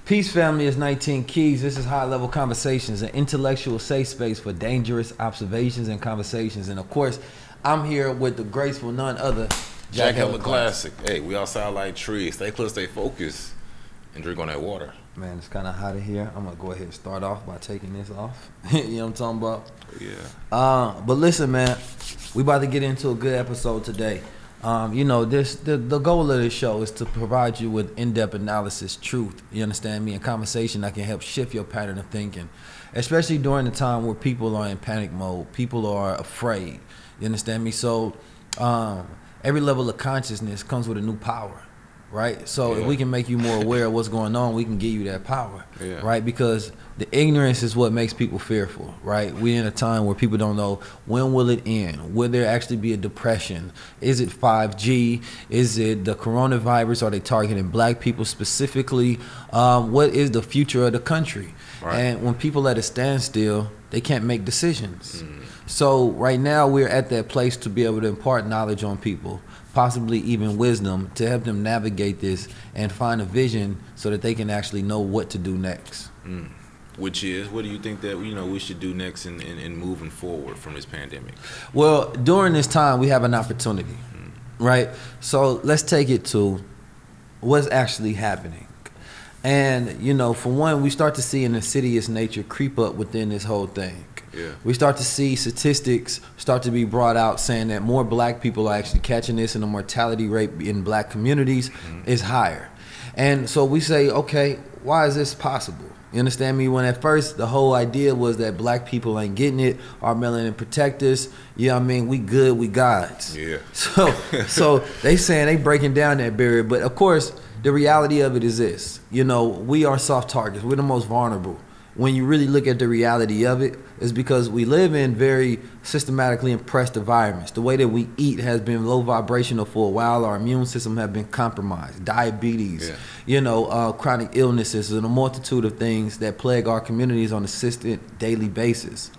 Peace family is 19 Keys. This is High Level Conversations, an intellectual safe space for dangerous observations and conversations. And of course, I'm here with the graceful none other Jack Hella Classic. Hey, we outside like trees. Stay close, stay focused, and drink on that water. Man, it's kind of hot in here. I'm going to go ahead and start off by taking this off. You know what I'm talking about? Yeah. But listen, man, we about to get into a good episode today. You know, the goal of this show is to provide you with in-depth analysis, truth, you understand me, and conversation that can help shift your pattern of thinking, especially during the time where people are in panic mode, people are afraid, you understand me? So every level of consciousness comes with a new power, right? So if we can make you more aware of what's going on, we can give you that power, right? Because the ignorance is what makes people fearful, right? We're in a time where people don't know when will it end? Will there actually be a depression? Is it 5G? Is it the coronavirus? Are they targeting black people specifically? What is the future of the country? Right. And when people at a standstill, they can't make decisions. So right now we're at that place to be able to impart knowledge on people, possibly even wisdom, to help them navigate this and find a vision so that they can actually know what to do next. Which is, what do you think that we should do next in moving forward from this pandemic? Well, during this time, we have an opportunity, right? So let's take it to what's actually happening. And, you know, for one, we start to see an insidious nature creep up within this whole thing. Yeah. We start to see statistics start to be brought out saying that more black people are actually catching this, and the mortality rate in black communities is higher. And so we say, okay, why is this possible? You understand me? When at first the whole idea was that black people ain't getting it, our melanin protect us, you know what I mean? We good, we gods. Yeah. So they saying they breaking down that barrier, but of course the reality of it is this, you know, we are soft targets, we're the most vulnerable. When you really look at the reality of it, is because we live in very systematically impressed environments. The way that we eat has been low vibrational for a while. Our immune system have been compromised. Diabetes, you know, chronic illnesses, and a multitude of things that plague our communities on a consistent daily basis.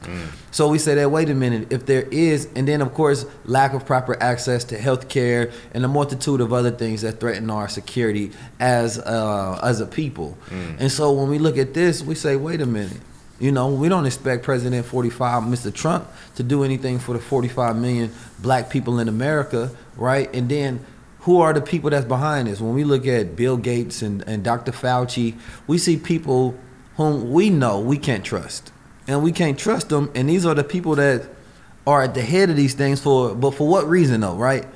So we say that, wait a minute, if there is, and then of course, lack of proper access to health care and a multitude of other things that threaten our security as a people. And so when we look at this, we say, wait a minute, you know, we don't expect President 45, Mr. Trump, to do anything for the 45 million black people in America, right? And then who are the people that's behind this? When we look at Bill Gates and Dr. Fauci, we see people whom we know we can't trust. And we can't trust them, and these are the people that are at the head of these things but for what reason though, right?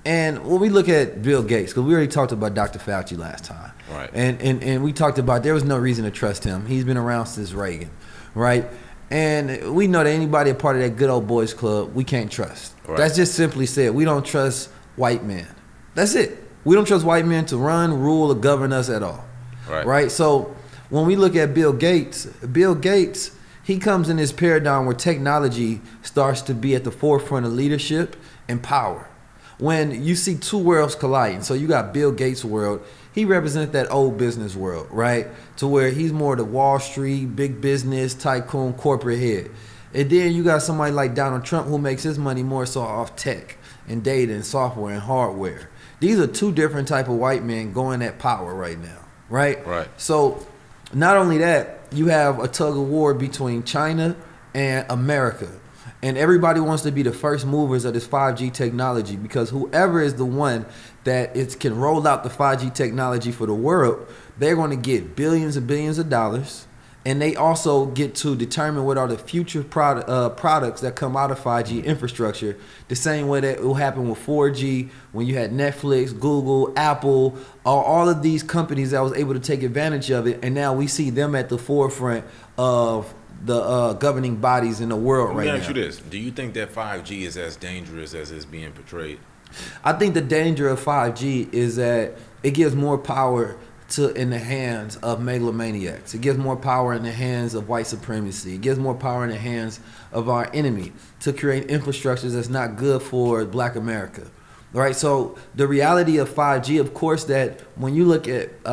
And when we look at Bill Gates, because we already talked about Dr. Fauci last time, right? And we talked about there was no reason to trust him. He's been around since Reagan, right? And we know that anybody a part of that good old boys club, we can't trust. Right. That's just simply said. We don't trust white men. That's it. We don't trust white men to run, rule, or govern us at all, right? So when we look at Bill Gates, he comes in this paradigm where technology starts to be at the forefront of leadership and power. When you see two worlds colliding, so you got Bill Gates' world, he represents that old business world, right? To where he's more the Wall Street, big business, tycoon, corporate head. And then you got somebody like Donald Trump who makes his money more so off tech and data and software and hardware. These are two different type of white men going at power right now, right? Right. So not only that, you have a tug of war between China and America. And everybody wants to be the first movers of this 5G technology, because whoever is the one that can roll out the 5G technology for the world, they're going to get billions and billions of dollars. And they also get to determine what are the future products that come out of 5G infrastructure, the same way that it will happen with 4G when you had Netflix, Google, Apple, all of these companies that was able to take advantage of it. And now we see them at the forefront of the governing bodies in the world right now. Let me ask you this. Do you think that 5G is as dangerous as it's being portrayed? I think the danger of 5G is that it gives more power in the hands of megalomaniacs. It gives more power in the hands of white supremacy. It gives more power in the hands of our enemy to create infrastructures that's not good for black America. Right? So the reality of 5G, of course, that when you look at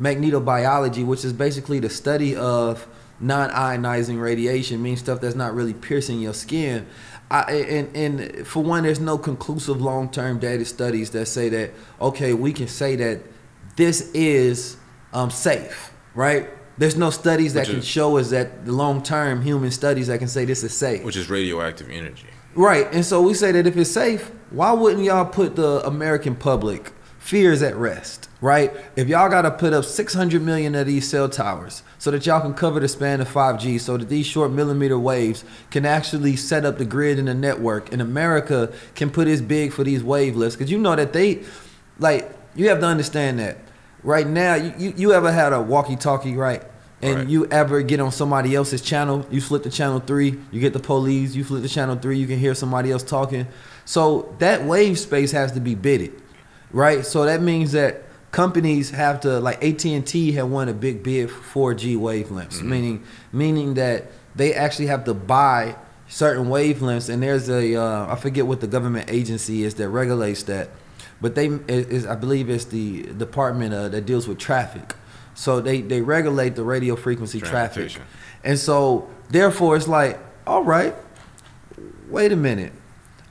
magnetobiology, which is basically the study of non-ionizing radiation, means stuff that's not really piercing your skin. And for one, there's no conclusive long-term data studies that say that, okay, we can say that this is safe, right? There's no studies that Which can is- show us that the long-term human studies that can say this is safe. Which is radioactive energy. Right, and so we say that if it's safe, why wouldn't y'all put the American public fears at rest, right? If y'all got to put up 600 million of these cell towers so that y'all can cover the span of 5G so that these short millimeter waves can actually set up the grid and the network, and America can put its big for these wavelets, because you know that they, like, you have to understand that right now, you ever had a walkie-talkie, right? And Right. you ever get on somebody else's channel, you flip to channel 3, you get the police, you flip to channel 3, you can hear somebody else talking. So that wave space has to be bidded, right? So that means that companies have to, like AT&T had won a big bid for 4G wavelengths, meaning that they actually have to buy certain wavelengths, and there's a, I forget what the government agency is that regulates that, but I believe it's the department that deals with traffic. So they regulate the radio frequency traffic. And so therefore it's like, all right, wait a minute.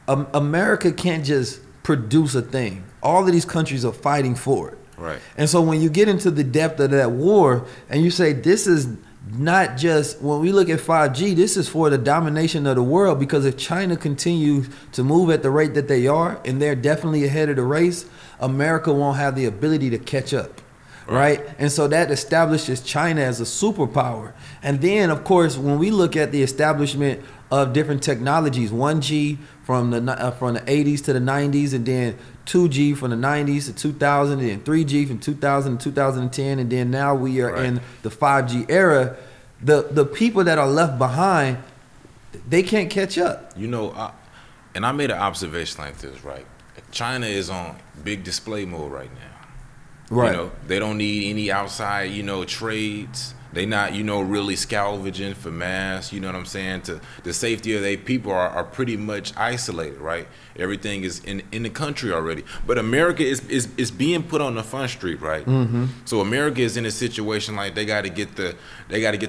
America can't just produce a thing. All of these countries are fighting for it. Right. And so when you get into the depth of that war and you say this is not just, when we look at 5G, this is for the domination of the world, because if China continues to move at the rate that they are, and they're definitely ahead of the race, America won't have the ability to catch up. Right. And so that establishes China as a superpower. And then, of course, when we look at the establishment of different technologies, 1G from the 80s to the 90s, and then 2G from the 90s to 2000, and then 3G from 2000 to 2010, and then now we are in the 5G era. The people that are left behind, they can't catch up. You know, and I made an observation like this, right? China is on big display mode right now. Right. You know, they don't need any outside, you know, trades. They not, you know, really scavenging for mass, you know what I'm saying? To the safety of their people are pretty much isolated, right? Everything is in the country already. But America is being put on the front street, right? Mm-hmm. So America is in a situation like they gotta get the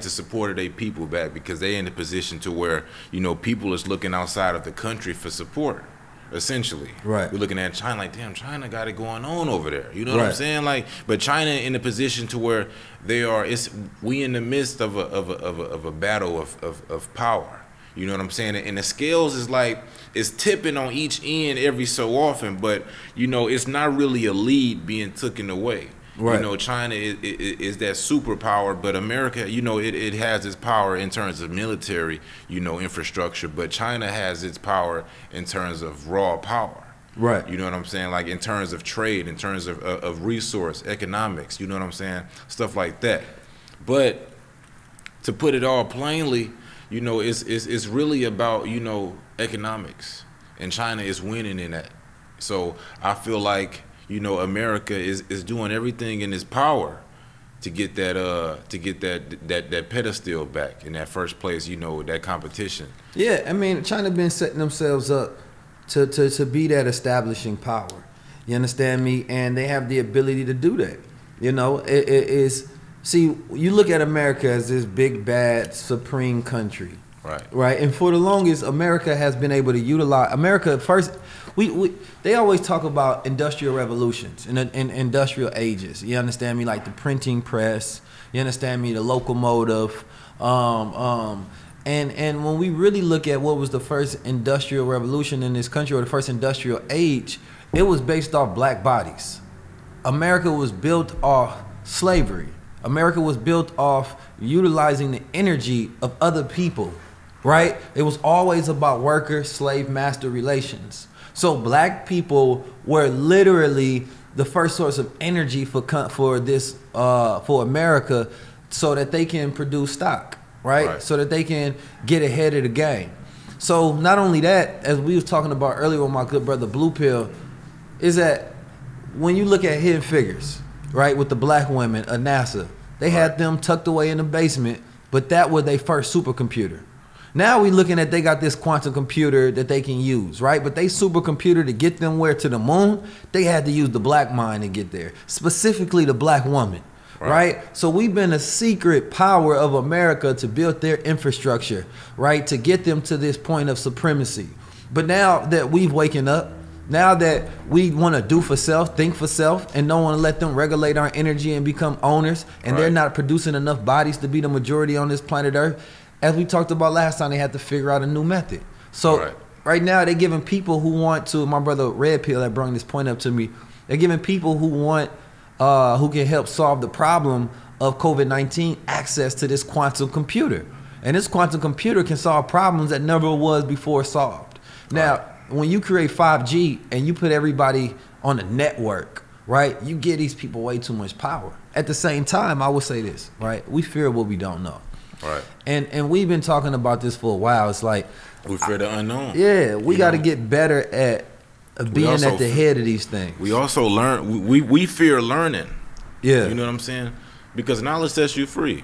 support of their people back, because they in a position to where, you know, people is looking outside of the country for support. Essentially, right? We're looking at China like, damn, China got it going on over there. You know what I'm saying? Like, but China in a position to where they are. We in the midst of a battle of power. You know what I'm saying? And the scales is like, it's tipping on each end every so often, but you know, it's not really a lead being taken away. Right. You know, China is that superpower, but America, you know, it has its power in terms of military, you know, infrastructure, but China has its power in terms of raw power. Right. You know what I'm saying? Like in terms of trade, in terms of resource, economics, you know what I'm saying? Stuff like that. But to put it all plainly, you know, it's really about, you know, economics, and China is winning in that. So I feel like, you know, America is doing everything in its power to get that pedestal back in that first place, you know, that competition. Yeah, I mean, China been setting themselves up to be that establishing power. You understand me? And they have the ability to do that. You know, it is. See, you look at America as this big bad supreme country. Right. And for the longest, America has been able to utilize America first. They always talk about industrial revolutions and industrial ages. You understand me? Like the printing press. You understand me? The locomotive. And when we really look at what was the first industrial revolution in this country, or the first industrial age, it was based off black bodies. America was built off slavery. America was built off utilizing the energy of other people. Right? It was always about worker-slave master relations. So black people were literally the first source of energy for America, so that they can produce stock, right? So that they can get ahead of the game. So not only that, as we was talking about earlier with my good brother Blue Pill, is that when you look at Hidden Figures, right, with the black women of NASA, they had them tucked away in the basement, but that was their first supercomputer. Now we looking at, they got this quantum computer that they can use, right? But they supercomputer to get them where to the moon, they had to use the black mind to get there, specifically the black woman, right? So we've been a secret power of America to build their infrastructure, right? To get them to this point of supremacy. But now that we've waken up, Now that we want to do for self, think for self, and don't want to let them regulate our energy and become owners, and they're not producing enough bodies to be the majority on this planet Earth, as we talked about last time, they had to figure out a new method. So right now, they're giving people who want to, my brother Red Pill that brought this point up to me, they're giving people who want, who can help solve the problem of COVID-19 access to this quantum computer. And this quantum computer can solve problems that never was before solved. Now, when you create 5G and you put everybody on a network, right, you give these people way too much power. At the same time, I will say this, right, we fear what we don't know. Right. And we've been talking about this for a while. It's like, we fear the unknown. Yeah, we got to get better at being at the head of these things. We also learn, we fear learning. Yeah. You know what I'm saying? Because knowledge sets you free.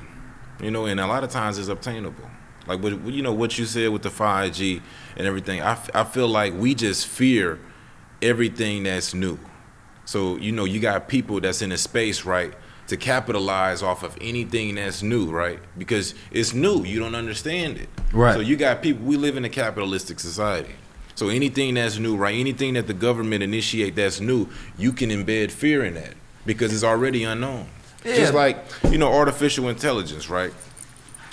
You know, and a lot of times it's obtainable. Like, you know, what you said with the 5G and everything, I feel like we just fear everything that's new. So, you know, you got people that's in a space, right, to capitalize off of anything that's new, right? Because it's new. You don't understand it. Right. So you got people, we live in a capitalistic society. So anything that's new, right, anything that the government initiate that's new, you can embed fear in that because it's already unknown. Yeah. Just like, you know, artificial intelligence, right?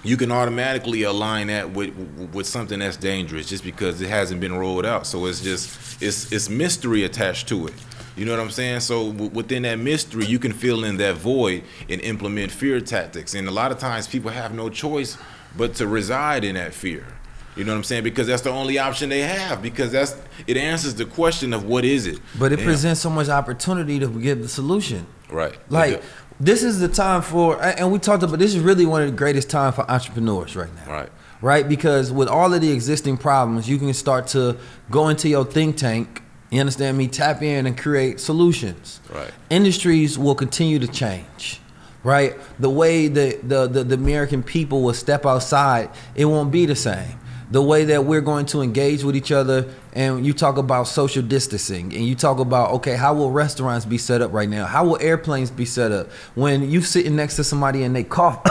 You can automatically align that with something that's dangerous just because it hasn't been rolled out. So it's just, it's mystery attached to it. You know what I'm saying? So within that mystery, you can fill in that void and implement fear tactics. And a lot of times people have no choice but to reside in that fear. You know what I'm saying? Because that's the only option they have, because it answers the question of what is it. But it presents so much opportunity to give the solution. Right. Like, this is the time for, and we talked about, this is really one of the greatest times for entrepreneurs right now. Right. Right? Because with all of the existing problems, you can start to go into your think tank, you understand me, tap in and create solutions. Right. Industries will continue to change. Right? The way that the American people will step outside, it won't be the same. The way that we're going to engage with each other, and you talk about social distancing, and you talk about, okay, how will restaurants be set up right now? How will airplanes be set up? When you sitting next to somebody and they cough,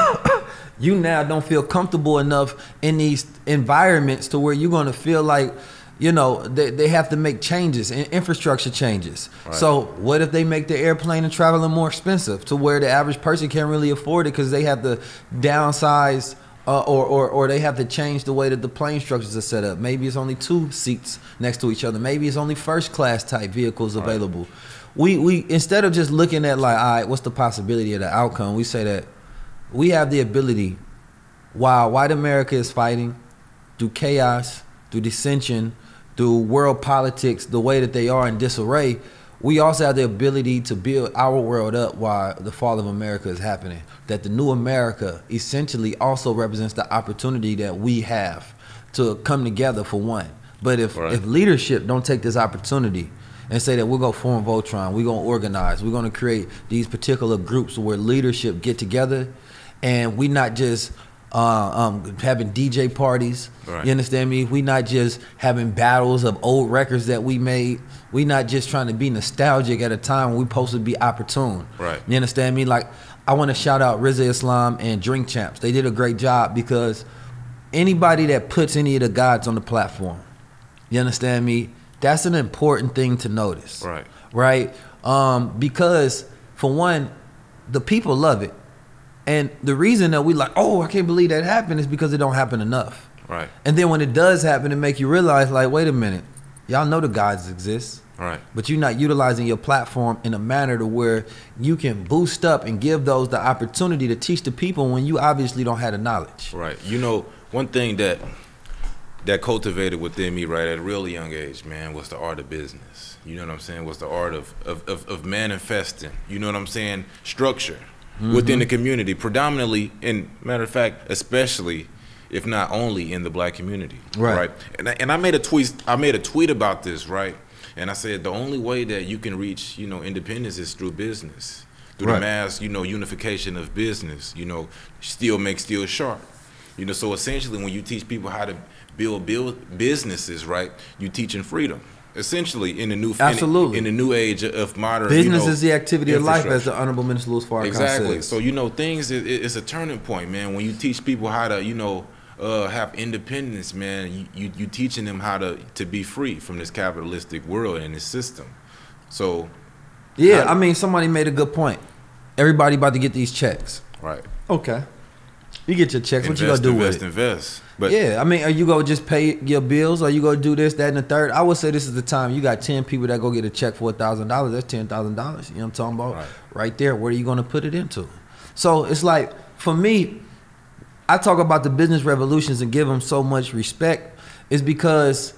you now don't feel comfortable enough in these environments to where you're going to feel like, you know, they have to make changes and infrastructure changes. Right. So what if they make the airplane and traveling more expensive to where the average person can't really afford it because they have to downsize or they have to change the way that the plane structures are set up. Maybe it's only 2 seats next to each other. Maybe it's only first class type vehicles available. We instead of just looking at like, all right, what's the possibility of the outcome, we say that we have the ability, while white America is fighting through chaos, through dissension, through world politics, the way that they are in disarray, we also have the ability to build our world up while the fall of America is happening. That the new America essentially also represents the opportunity that we have to come together for one. But if leadership don't take this opportunity and say that we're going to form Voltron, we're going to organize, we're going to create these particular groups where leadership get together, and we not just having DJ parties, you understand me? We not just having battles of old records that we made. We not just trying to be nostalgic at a time when we supposed to be opportune. Right. You understand me? Like, I want to shout out Rizza Islam and Drink Champs. They did a great job, because anybody that puts any of the gods on the platform, you understand me? That's an important thing to notice. Right. Right? Because for one, the people love it. And the reason that we like, oh, I can't believe that happened, is because it don't happen enough. Right. And then when it does happen, it make you realize, like, wait a minute, y'all know the gods exist. Right. But you're not utilizing your platform in a manner to where you can boost up and give those the opportunity to teach the people when you obviously don't have the knowledge. Right. You know, one thing that cultivated within me, right, at a really young age, man, was the art of business. You know what I'm saying? Was the art of manifesting. You know what I'm saying? Structure. Within the community, predominantly, and matter of fact, especially, if not only, in the black community. Right. And I made a tweet about this, right? And I said the only way that you can reach, you know, independence is through business, through the mass, you know, unification of business. You know, steel makes steel sharp. You know, so essentially, when you teach people how to build businesses, right, you teaching freedom. Essentially, in the new in the new age of modern business, is the activity of life, as the Honorable Minister Louis Farrakhan says. says. So, you know, it's a turning point, man. When you teach people how to, you know, have independence, man, you teaching them how to be free from this capitalistic world and this system. So yeah, I mean, somebody made a good point. Everybody about to get these checks. Right. Okay. You get your checks. What you gonna do with it? Invest. But yeah, I mean, are you gonna just pay your bills, or you gonna do this, that, and the third? I would say this is the time. You got 10 people that go get a check for $1,000. That's $10,000. You know what I'm talking about? Right there. Where are you gonna put it into? So it's like, for me, I talk about the business revolutions and give them so much respect, is because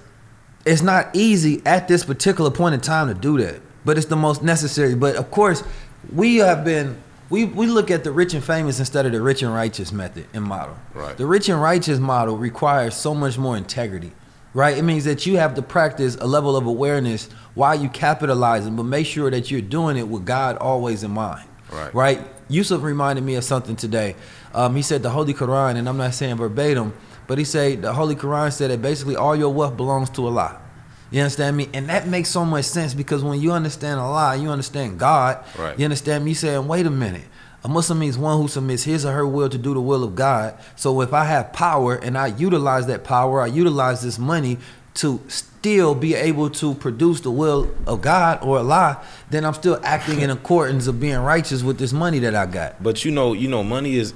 it's not easy at this particular point in time to do that, but it's the most necessary. But of course, we have been. We look at the rich and famous instead of the rich and righteous method and model. Right. The rich and righteous model requires so much more integrity, right? It means that you have to practice a level of awareness while you capitalizing, but make sure that you're doing it with God always in mind. Right? Yusuf reminded me of something today. He said the Holy Quran, and I'm not saying verbatim, but he said the Holy Quran said that basically all your wealth belongs to Allah. You understand me? And that makes so much sense, because when you understand Allah, you understand God. Right. You understand me saying, wait a minute. A Muslim means one who submits his or her will to do the will of God. So if I have power and I utilize that power, I utilize this money to still be able to produce the will of God or Allah, then I'm still acting in accordance of being righteous with this money that I got. But you know, money is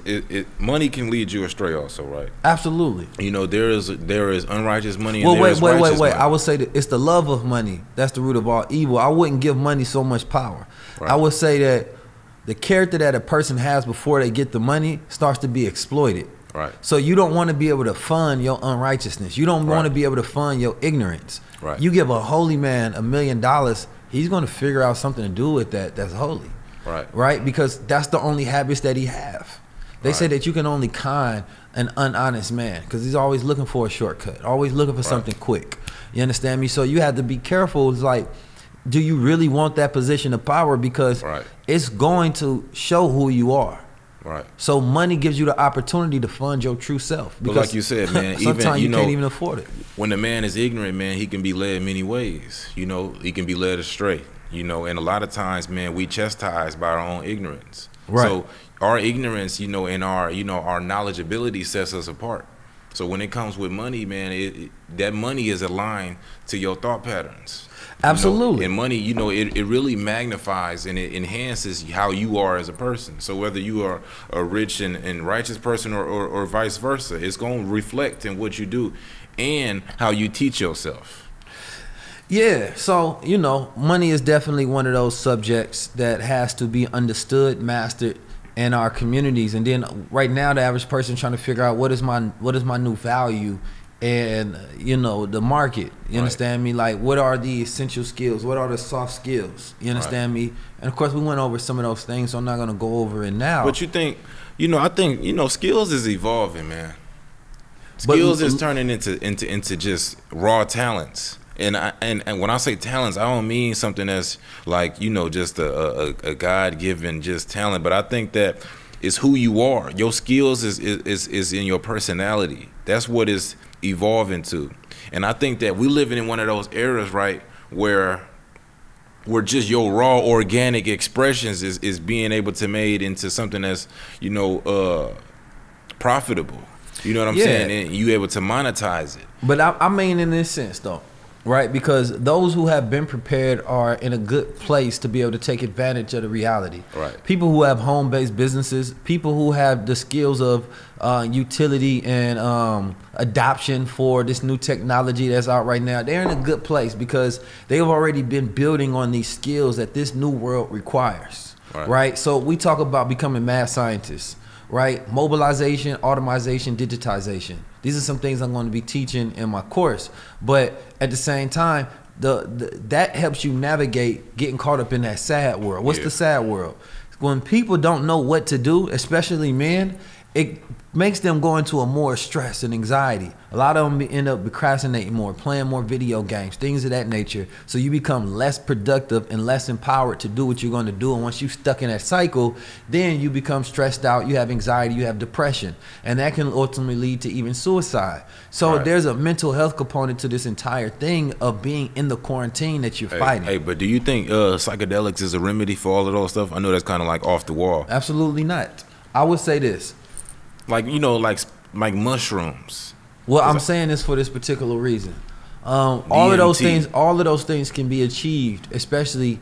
money can lead you astray also, right? Absolutely. You know, there is unrighteous money. Well, and there is righteous money. I would say that it's the love of money that's the root of all evil. I wouldn't give money so much power. Right. I would say that the character that a person has before they get the money starts to be exploited. Right. So you don't want to be able to fund your unrighteousness. You don't want to Right. be able to fund your ignorance. Right. You give a holy man $1 million, he's going to figure out something to do with that's holy. Right. Right? Because that's the only habits that he have. They say Right. that you can only con an unhonest man, because he's always looking for a shortcut, always looking for something quick. You understand me? So you have to be careful. It's like, do you really want that position of power? Because Right. it's going to show who you are. Right. So money gives you the opportunity to fund your true self. But like you said, man, sometimes even you can't even afford it. When the man is ignorant, man, he can be led many ways. You know, he can be led astray. You know, and a lot of times, man, we chastised by our own ignorance. Right. So our ignorance, you know, and our knowledgeability sets us apart. So when it comes with money, man, that money is aligned to your thought patterns. Absolutely. And money, you know, it really magnifies and it enhances how you are as a person. So whether you are a rich and righteous person or vice versa, it's going to reflect in what you do and how you teach yourself. Yeah, so, you know, money is definitely one of those subjects that has to be understood, mastered in our communities. And then right now, the average person trying to figure out what is my new value, and you know, the market. You understand me? Like, what are the essential skills? What are the soft skills? You understand me? And of course, we went over some of those things, so I'm not gonna go over it now. But you think, you know, I think, you know, skills is evolving, man. Skills is turning into just raw talents. And when I say talents, I don't mean something that's like, you know, just a God-given just talent, but I think that it's who you are. Your skills is in your personality. That's what is evolving to. And I think that we're living in one of those eras, right, where just your raw organic expressions is being able to made into something that's, you know, profitable. You know what I'm saying? And you able to monetize it. But I mean, in this sense, though, right? Because those who have been prepared are in a good place to be able to take advantage of the reality. Right. People who have home-based businesses, people who have the skills of utility and adoption for this new technology that's out right now, they're in a good place because they've already been building on these skills that this new world requires. Right? So we talk about becoming mad scientists. Right? Mobilization, automation, digitization. These are some things I'm going to be teaching in my course. But at the same time, that helps you navigate getting caught up in that sad world. What's the sad world? When people don't know what to do, especially men, it makes them go into a more stress and anxiety. A lot of them end up procrastinating more, playing more video games, things of that nature. So you become less productive and less empowered to do what you're going to do. And once you're stuck in that cycle, then you become stressed out, you have anxiety, you have depression. And that can ultimately lead to even suicide. So there's a mental health component to this entire thing of being in the quarantine that you're fighting. Hey, but do you think psychedelics is a remedy for all of those stuff? I know that's kind of like off the wall. Absolutely not. I would say this. Like, you know, like like mushrooms. Well, I'm saying this for this particular reason. All of those things can be achieved, especially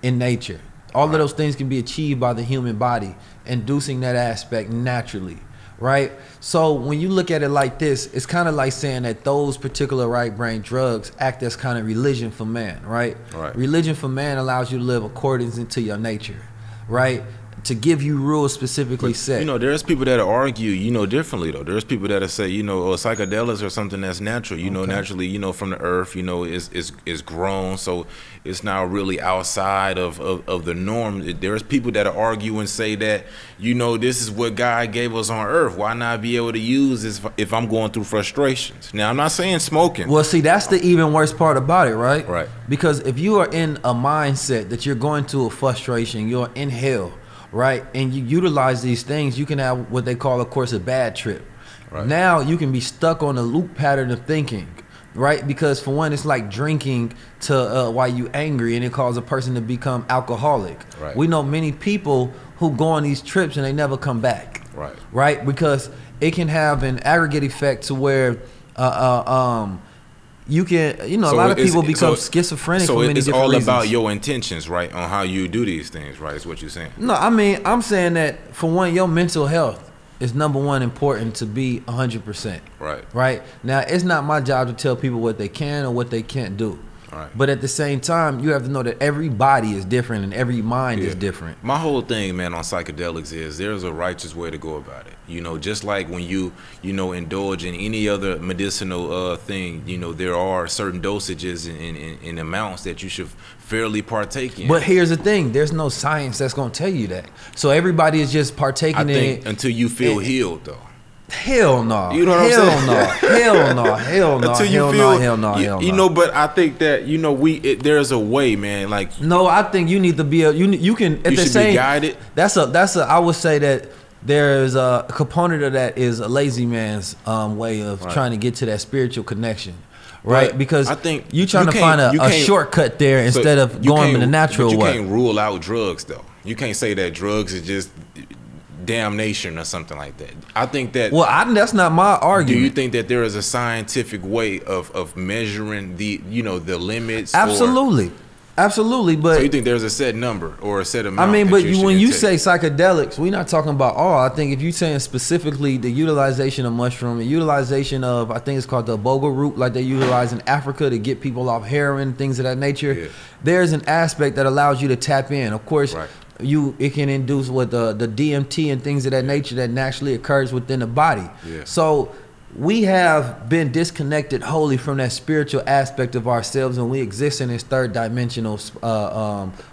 in nature. All of those things can be achieved by the human body, inducing that aspect naturally, right? So when you look at it like this, it's kind of like saying that those particular right brain drugs act as kind of religion for man, right? Religion for man allows you to live according to your nature, right? To give you rules specifically set. You know, there's people that argue, you know, differently though. There's people that say, you know, psychedelics are something that's natural. You know, naturally, you know, from the earth, you know, is grown, so it's now really outside of the norm. There's people that argue and say that, you know, this is what God gave us on earth. Why not be able to use this if I'm going through frustrations? Now, I'm not saying smoking. Well, see, that's the even worse part about it, right? Right. Because if you are in a mindset that you're going through a frustration, you're in hell, right, and you utilize these things, you can have what they call, of course, a bad trip. Right. Now you can be stuck on a loop pattern of thinking, right? Because for one, it's like drinking to while you angry, and it causes a person to become alcoholic. Right. We know many people who go on these trips and they never come back. Right. Right, because it can have an aggregate effect to where you can, you know, a lot of people become schizophrenic for many different reasons. So it's all about your intentions, right, on how you do these things, right, is what you're saying. No, I mean, I'm saying that, for one, your mental health is number one important to be 100%. Right. Right? Now, it's not my job to tell people what they can or what they can't do. Right. But at the same time, you have to know that every body is different and every mind is different. My whole thing, man, on psychedelics is there's a righteous way to go about it. You know, just like when you know, indulge in any other medicinal thing, you know, there are certain dosages and amounts that you should fairly partake in. But here's the thing, there's no science that's going to tell you that. So everybody is just partaking in it. Until you feel healed, though. Hell no. You know what I'm saying? Hell no. Until you feel, hell no. You know, but I think that, you know, there's a way, man. Like, no, I think you need to be you can at you the should same be guided. That's a I would say that there's a component of that is a lazy man's way of trying to get to that spiritual connection. Right, but because I think you're trying to find a shortcut there instead of going in the natural way. You can't rule out drugs, though. You can't say that drugs is just damnation or something like that. I think that. Well, that's not my argument. Do you think that there is a scientific way of measuring the the limits? Absolutely. Absolutely, but so you think there's a set number or a set amount? I mean, but when you say psychedelics, we're not talking about all. I think if you're saying specifically the utilization of mushroom, the utilization of, I think it's called the boga root, like they utilize in Africa to get people off heroin, things of that nature. There's an aspect that allows you to tap in. Of course, it can induce with the DMT and things of that nature that naturally occurs within the body. So we have been disconnected wholly from that spiritual aspect of ourselves, and we exist in this third dimensional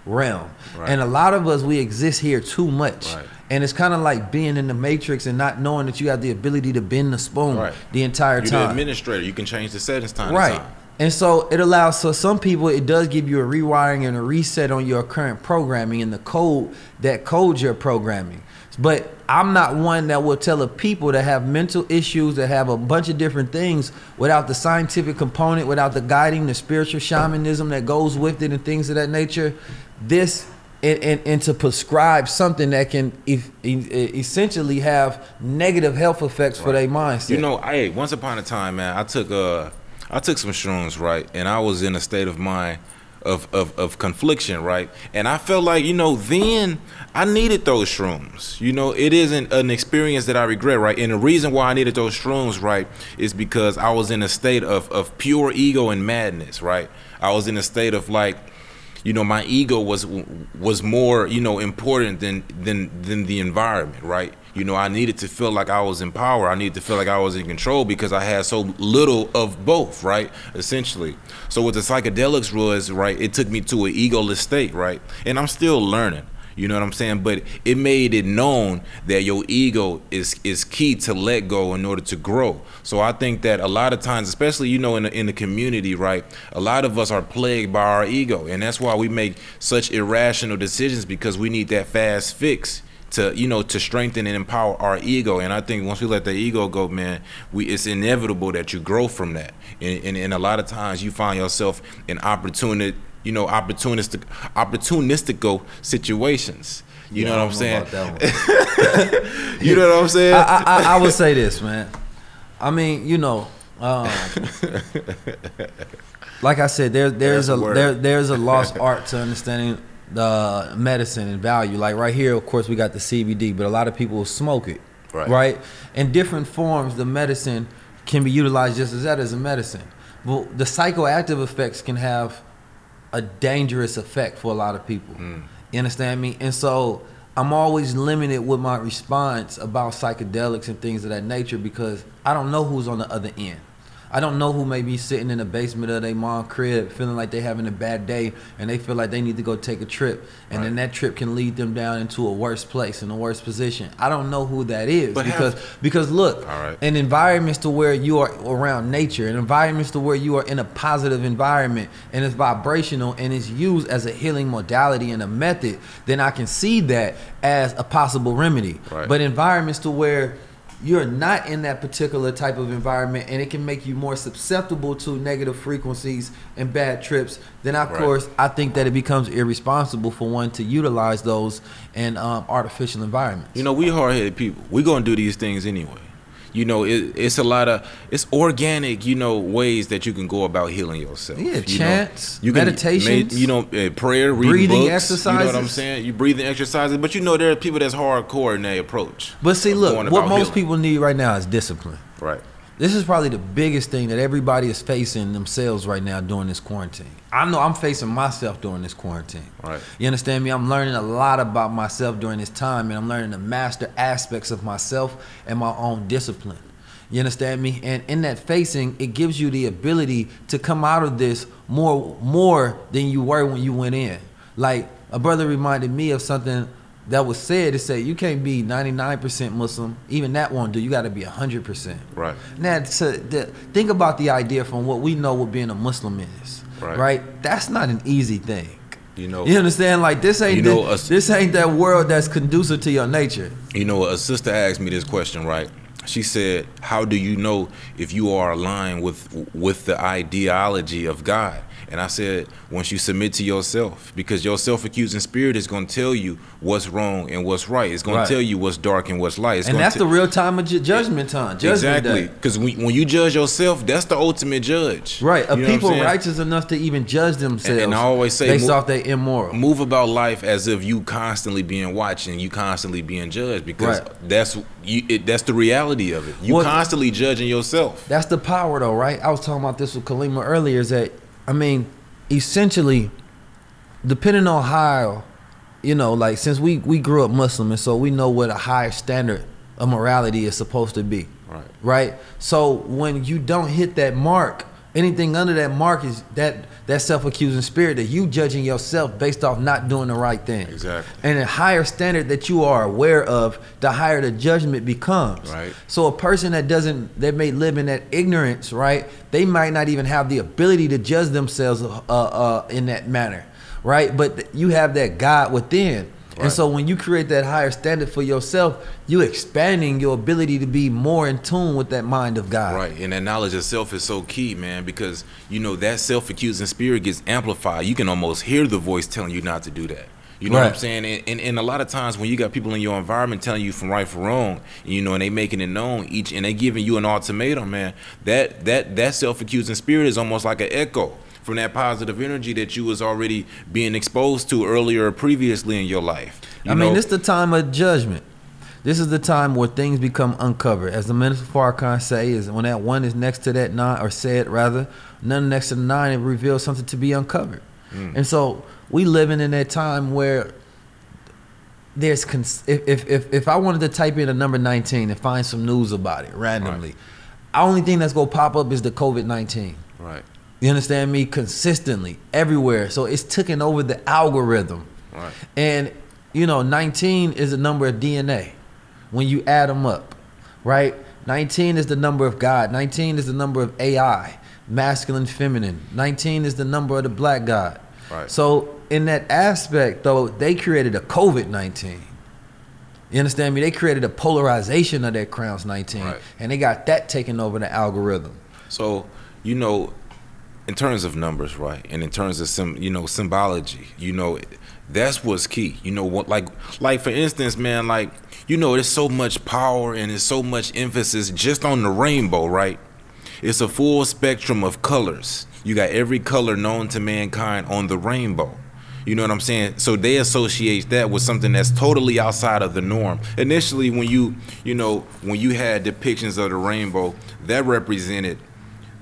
realm. And a lot of us, we exist here too much. And it's kind of like being in the Matrix and not knowing that you have the ability to bend the spoon the entire time. You're the administrator. You can change the settings time to time. And so it allows, so some people, it does give you a rewiring and a reset on your current programming and the code that codes your programming. But I'm not one that will tell a people that have mental issues, that have a bunch of different things, without the scientific component, without the guiding, the spiritual shamanism that goes with it and things of that nature, and to prescribe something that can essentially have negative health effects for their mindset. You know, once upon a time, man, I took some shrooms, right? And I was in a state of mind of confliction, right? And I felt like, then I needed those shrooms. It isn't an experience that I regret, right? And the reason why I needed those shrooms, right, is because I was in a state of pure ego and madness, right? I was in a state of like, my ego was more, important than the environment, right? I needed to feel like I was in power. I needed to feel like I was in control because I had so little of both, right? Essentially. So what the psychedelics was, right, it took me to an egoless state, right? And I'm still learning. You know what I'm saying? But it made it known that your ego is key to let go in order to grow. So I think that a lot of times, especially, in the community, right, a lot of us are plagued by our ego. And that's why we make such irrational decisions, because we need that fast fix to strengthen and empower our ego. And I think once we let the ego go, man, it's inevitable that you grow from that. And a lot of times you find yourself in opportunistic situations. You know what I'm saying? About that one. You know what I'm saying? I would say this, man. I mean, you know, like I said, there's a lost art to understanding the medicine and value. Like right here, of course, we got the CBD, but a lot of people will smoke it, right? In different forms, the medicine can be utilized just as that as a medicine. Well, the psychoactive effects can have a dangerous effect for a lot of people. You understand me? And so I'm always limited with my response about psychedelics and things of that nature because I don't know who's on the other end. I don't know who may be sitting in the basement of their mom's crib feeling like they're having a bad day and they feel like they need to go take a trip, and then that trip can lead them down into a worse place, in a worse position. I don't know who that is, because look, in environments to where you are around nature, in environments to where you are in a positive environment and it's vibrational and it's used as a healing modality and a method, then I can see that as a possible remedy. But environments to where you're not in that particular type of environment and it can make you more susceptible to negative frequencies and bad trips, then of course I think that it becomes irresponsible for one to utilize those in artificial environments. You know, we hard-headed people. We're going to do these things anyway. You know, it's a lot of, it's organic, you know, ways that you can go about healing yourself. Yeah, chants, meditation, prayer, reading breathing books, exercises. You know what I'm saying? You breathing exercises, but you know there are people that's hardcore in their approach. But see, look, what most people need right now is discipline. Right. This is probably the biggest thing that everybody is facing themselves right now during this quarantine. I know I'm facing myself during this quarantine. Right. You understand me? I'm learning a lot about myself during this time, and I'm learning to master aspects of myself and my own discipline. You understand me? And in that facing, it gives you the ability to come out of this more than you were when you went in. Like a brother reminded me of something that was said. It said you can't be 99% Muslim. Even that won't do. You got to be 100%. Right. Now, think about the idea from what we know what being a Muslim is. Right. That's not an easy thing. You understand? Like this ain't this ain't that world that's conducive to your nature. You know, a sister asked me this question, right? She said, "How do you know if you are aligned with the ideology of God?" And I said, once you submit to yourself, because your self-accusing spirit is going to tell you what's wrong and what's right. It's going to tell you what's dark and what's light. And that's the real time of judgment time. Exactly. Because when you judge yourself, that's the ultimate judge. Right. A people righteous enough to even judge themselves. And I always say, based off their immoral. Move about life as if you constantly being watched and you constantly being judged, because that's the reality of it. You constantly judging yourself. That's the power, though, right? I was talking about this with Kalima earlier. Is that, I mean, essentially, depending on how, like since we grew up Muslim, and so we know what a higher standard of morality is supposed to be. Right. So when you don't hit that mark, anything under that mark is that self-accusing spirit that you judging yourself based off not doing the right thing. Exactly. And the higher standard that you are aware of, the higher the judgment becomes. Right. So a person that may live in that ignorance, right, they might not even have the ability to judge themselves in that manner, right? But you have that God within. And so when you create that higher standard for yourself, you expanding your ability to be more in tune with that mind of God. Right. And that knowledge of self is so key, man, because, that self-accusing spirit gets amplified. You can almost hear the voice telling you not to do that. You know what I'm saying? And a lot of times when you got people in your environment telling you from right from wrong, and they making it known and they giving you an ultimatum, man, that self-accusing spirit is almost like an echo from that positive energy that you was already being exposed to earlier or previously in your life. I mean, this is the time of judgment. This is the time where things become uncovered. As the Minister Farrakhan say, is when that one is next to that nine, or said rather, none next to the nine, it reveals something to be uncovered. And so we living in that time where there's if I wanted to type in a number 19 and find some news about it randomly, the only thing that's gonna pop up is the COVID-19. Right. You understand me? Consistently, everywhere. So it's taken over the algorithm. Right. And, 19 is the number of DNA when you add them up, right? 19 is the number of God. 19 is the number of AI, masculine, feminine. 19 is the number of the black God. Right. So in that aspect, though, they created a COVID-19. You understand me? They created a polarization of that crowns 19. Right. And they got that taken over the algorithm. So, in terms of numbers, right, and in terms of symbology, that's what's key. What, like for instance, man, like there's so much power and there's so much emphasis just on the rainbow, right? It's a full spectrum of colors. You got every color known to mankind on the rainbow. You know what I'm saying? So they associate that with something that's totally outside of the norm. Initially, when you had depictions of the rainbow, that represented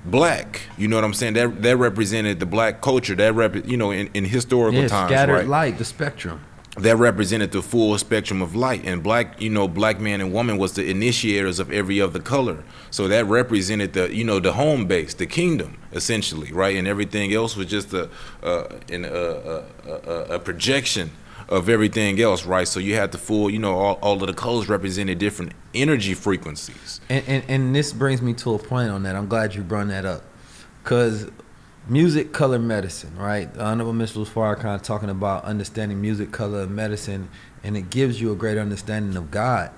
black. You know what I'm saying? That represented the black culture. That in historical times, scattered right? light, the spectrum. That represented the full spectrum of light, and black man and woman was the initiators of every other color. So that represented the home base, the kingdom, essentially, right? And everything else was just a projection of everything else, right? So you had the full, all of the colors represented different energy frequencies. And this brings me to a point on that. I'm glad you brought that up, because music, color, medicine, right? The Honorable Mr. Farrakhan talking about understanding music, color, and medicine, and it gives you a great understanding of God.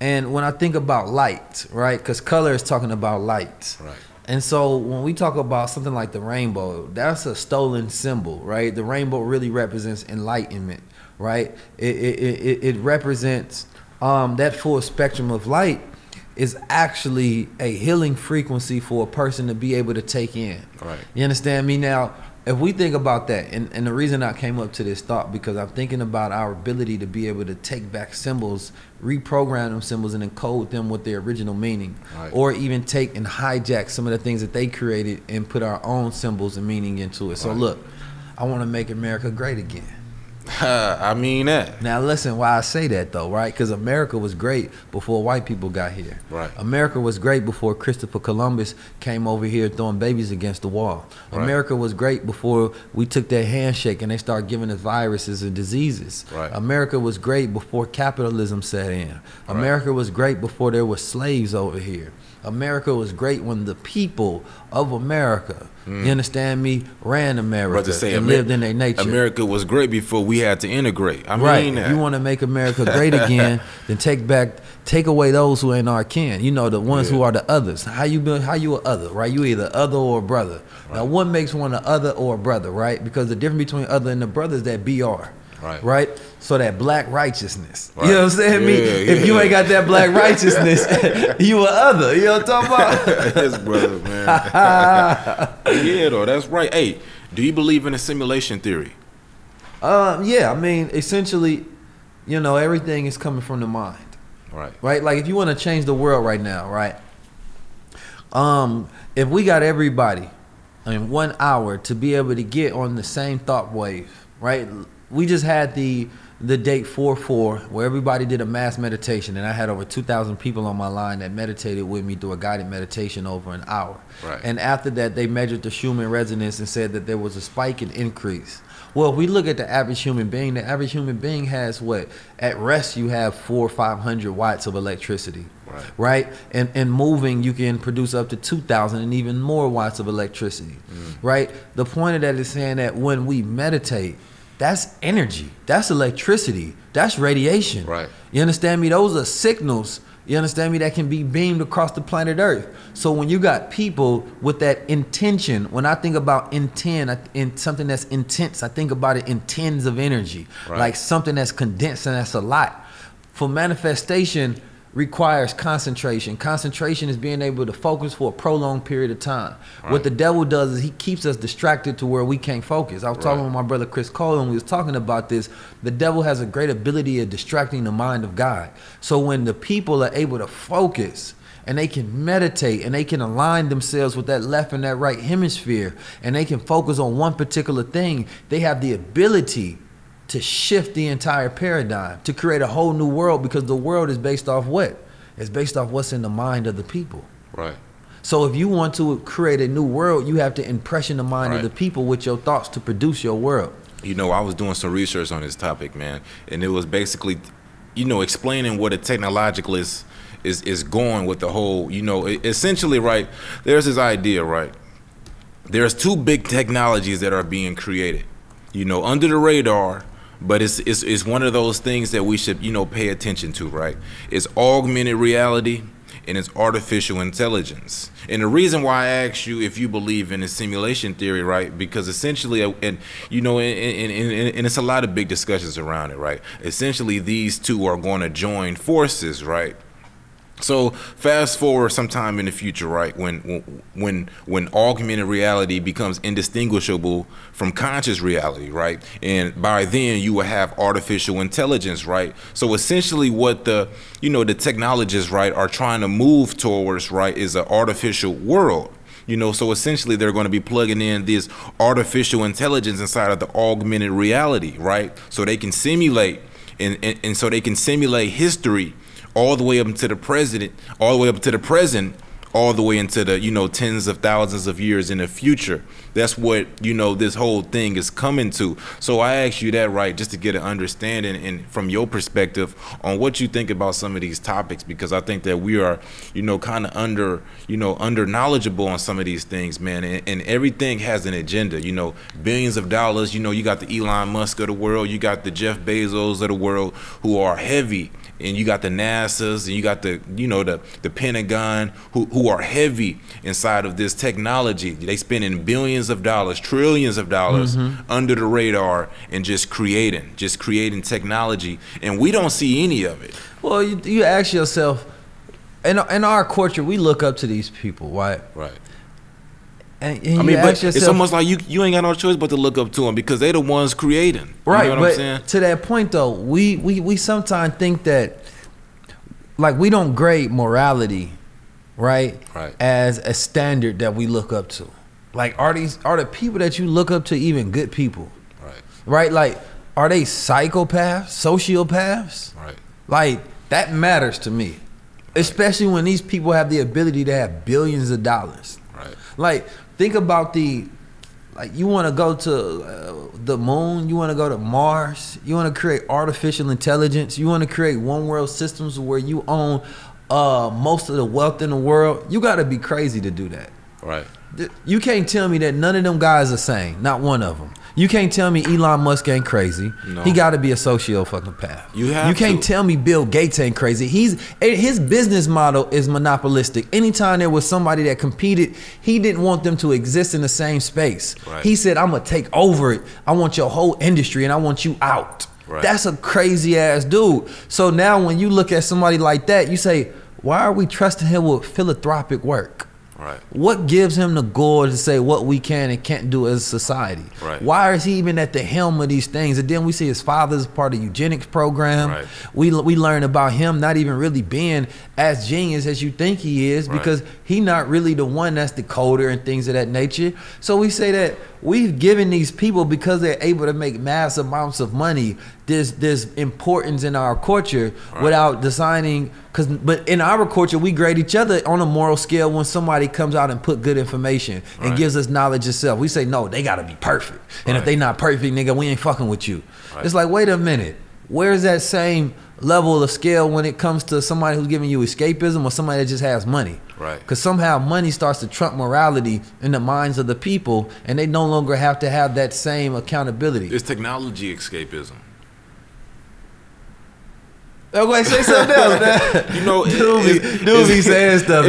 And when I think about light, right, because color is talking about light. Right. And so when we talk about something like the rainbow, that's a stolen symbol, right? The rainbow really represents enlightenment, right? It represents that full spectrum of light is actually a healing frequency for a person to be able to take in. Right. You understand me? Now, if we think about that, and the reason I came up to this thought, because I'm thinking about our ability to be able to take back symbols, reprogram them symbols, and encode them with their original meaning. Right. Or even take and hijack some of the things that they created and put our own symbols and meaning into it. So look, I want to make America great again. I mean that. Now listen why I say that though, right? Because America was great before white people got here. Right. America was great before Christopher Columbus came over here throwing babies against the wall. Right. America was great before we took that handshake and they started giving us viruses and diseases. Right. America was great before capitalism set in. Right. America was great before there were slaves over here. America was great when the people of America, you understand me, ran America and lived in their nature. America was great before we had to integrate. I right. mean that. If you want to make America great again, then take away those who ain't our kin. The ones who are the others. How you a other, right? You either other or a brother. Right. Now, what makes one an other or a brother, right? Because the difference between other and the brother is that BR. Right. So that black righteousness. Right. You know what I'm saying? If you ain't got that black righteousness, you a other. You know what I'm talking about? Yes, brother, man. Yeah, though, that's right. Hey, do you believe in a simulation theory? Yeah, I mean, essentially, everything is coming from the mind. Right. Right? Like if you want to change the world right now, right? If we got everybody in 1 hour to be able to get on the same thought wave, right? We just had the date 4/4 where everybody did a mass meditation, and I had over 2,000 people on my line that meditated with me through a guided meditation over an hour. Right. And after that, they measured the Schumann resonance and said that there was a spike and increase. Well, if we look at the average human being has what? At rest, you have 400 or 500 watts of electricity. Right? And moving, you can produce up to 2,000 and even more watts of electricity. Right? The point of that is saying that when we meditate, that's energy, that's electricity, that's radiation. Right. You understand me? Those are signals, you understand me, that can be beamed across the planet Earth. So when you got people with that intention, when I think about intent, in something that's intense, I think about it in tens of energy, like something that's condensed, and that's a lot. For manifestation, requires concentration. Concentration is being able to focus for a prolonged period of time. Right. What the devil does is he keeps us distracted to where we can't focus. I was talking with my brother Chris Cole, and we was talking about this. The devil has a great ability of distracting the mind of God. So when the people are able to focus and they can meditate and they can align themselves with that left and that right hemisphere, and they can focus on one particular thing, they have the ability to shift the entire paradigm, to create a whole new world, because the world is based off what? It's based off what's in the mind of the people. Right. So if you want to create a new world, you have to impression the mind of the people with your thoughts to produce your world. I was doing some research on this topic, man, and it was basically, explaining what a technological is going with the whole, essentially, right, there's this idea, right? There's two big technologies that are being created, under the radar, but it's one of those things that we should, pay attention to, right? It's augmented reality and it's artificial intelligence. And the reason why I asked you if you believe in the simulation theory, right? Because essentially, and you know, and it's a lot of big discussions around it, right? Essentially, these two are going to join forces, right? So fast forward sometime in the future, right, when augmented reality becomes indistinguishable from conscious reality, right, and by then you will have artificial intelligence, right. So essentially, what the technologists, right, are trying to move towards, right, is an artificial world. So essentially they're going to be plugging in this artificial intelligence inside of the augmented reality, right, so they can simulate and so they can simulate history all the way up to the present, all the way into the tens of thousands of years in the future. That's what this whole thing is coming to. So I asked you that, right, just to get an understanding and from your perspective on what you think about some of these topics, because I think that we are kind of under knowledgeable on some of these things, man, and everything has an agenda. Billions of dollars. You got the Elon Musk of the world, you got the Jeff Bezos of the world, who are heavy. And you got the NASA's, and you got the Pentagon, who are heavy inside of this technology. They spending billions of dollars, trillions of dollars under the radar and just creating technology, and we don't see any of it. Well, you ask yourself, in our culture, we look up to these people, right? Right. And I mean, but yourself, it's almost like you ain't got no choice but to look up to them because they the ones creating. Right, you know what I'm saying? To that point though, we sometimes think that like we don't grade morality, right? Right. As a standard that we look up to. Like are the people that you look up to even good people? Right. Right? Like are they psychopaths, sociopaths? Right. Like that matters to me. Right. Especially when these people have the ability to have billions of dollars. Right. Like think about you want to go to the moon, you want to go to Mars, you want to create artificial intelligence, you want to create one world systems where you own most of the wealth in the world. You got to be crazy to do that. Right. You can't tell me that none of them guys are sane, not one of them. You can't tell me Elon Musk ain't crazy. No. He got to be a socio-fucking-path. You can't tell me Bill Gates ain't crazy. His business model is monopolistic. Anytime there was somebody that competed, he didn't want them to exist in the same space. Right. He said, I'm going to take over it. I want your whole industry and I want you out. Right. That's a crazy ass dude. So now when you look at somebody like that, you say, why are we trusting him with philanthropic work? Right. What gives him the gall to say what we can and can't do as a society? Right. Why is he even at the helm of these things? And then we see his father's part of the eugenics program. Right. We learn about him not even really being as genius as you think he is, because he not really the one that's the coder and things of that nature. So we say that we've given these people, because they're able to make mass amounts of money, there's importance in our culture without designing. But in our culture, we grade each other on a moral scale when somebody comes out and put good information and gives us knowledge itself. We say, no, they got to be perfect. And if they not perfect, nigga, we ain't fucking with you. It's like, wait a minute. Where's that same level of scale when it comes to somebody who's giving you escapism or somebody that just has money? Right. Because somehow money starts to trump morality in the minds of the people, and they no longer have to have that same accountability. It's technology escapism. I'm going to say something else, man. Dude be saying stuff.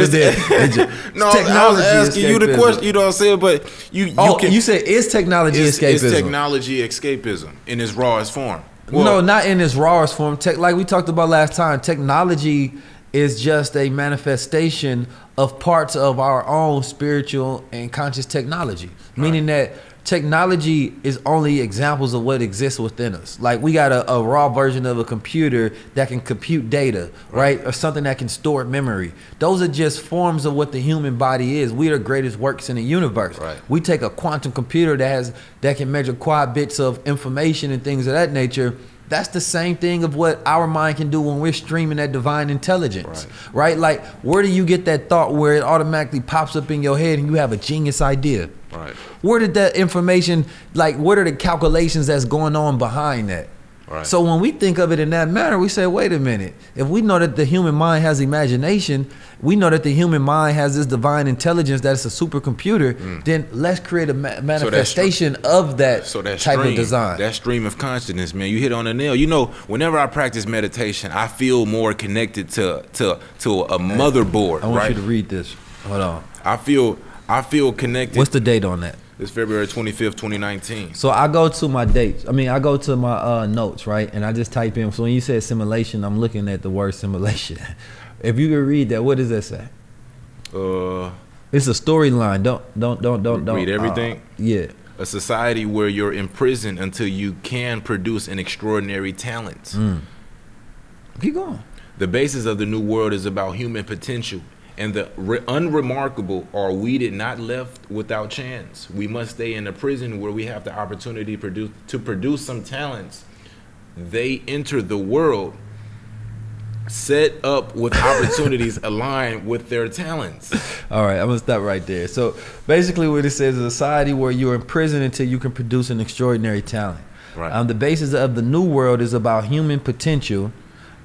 No, I was asking you the question. You know what I'm saying? But you said it's technology escapism. It's technology escapism in its rawest form. Well, no, not in its rawest form. Like we talked about last time, technology is just a manifestation of parts of our own spiritual and conscious technology. Meaning that technology is only examples of what exists within us. Like we got a raw version of a computer that can compute data, right? Or something that can store memory. Those are just forms of what the human body is. We are the greatest works in the universe. Right. We take a quantum computer that can measure quad bits of information and things of that nature. That's the same thing of what our mind can do when we're streaming that divine intelligence, right? Like, where do you get that thought where it automatically pops up in your head and you have a genius idea? Right. Where did that information, like, what are the calculations that's going on behind that? Right. So when we think of it in that manner, we say, wait a minute. If we know that the human mind has imagination, we know that the human mind has this divine intelligence that it's a supercomputer, then let's create a manifestation of that, type of design. That stream of consciousness, man, you hit on the nail. You know, whenever I practice meditation, I feel more connected to a motherboard. I want you to read this. Hold on. I feel connected. What's the date on that? It's February 25th, 2019. So I go to my dates. I go to my notes, right? And I just type in. So when you say simulation, I'm looking at the word simulation. If you could read that, what does that say? It's a storyline. Don't read everything. Yeah. A society where you're imprisoned until you can produce an extraordinary talent. Keep going. The basis of the new world is about human potential. And the unremarkable are weeded, not left without chance. We must stay in a prison where we have the opportunity to produce some talents. They enter the world set up with opportunities aligned with their talents. All right, I'm gonna stop right there. So basically what it says is a society where you're in prison until you can produce an extraordinary talent. Right. The basis of the new world is about human potential,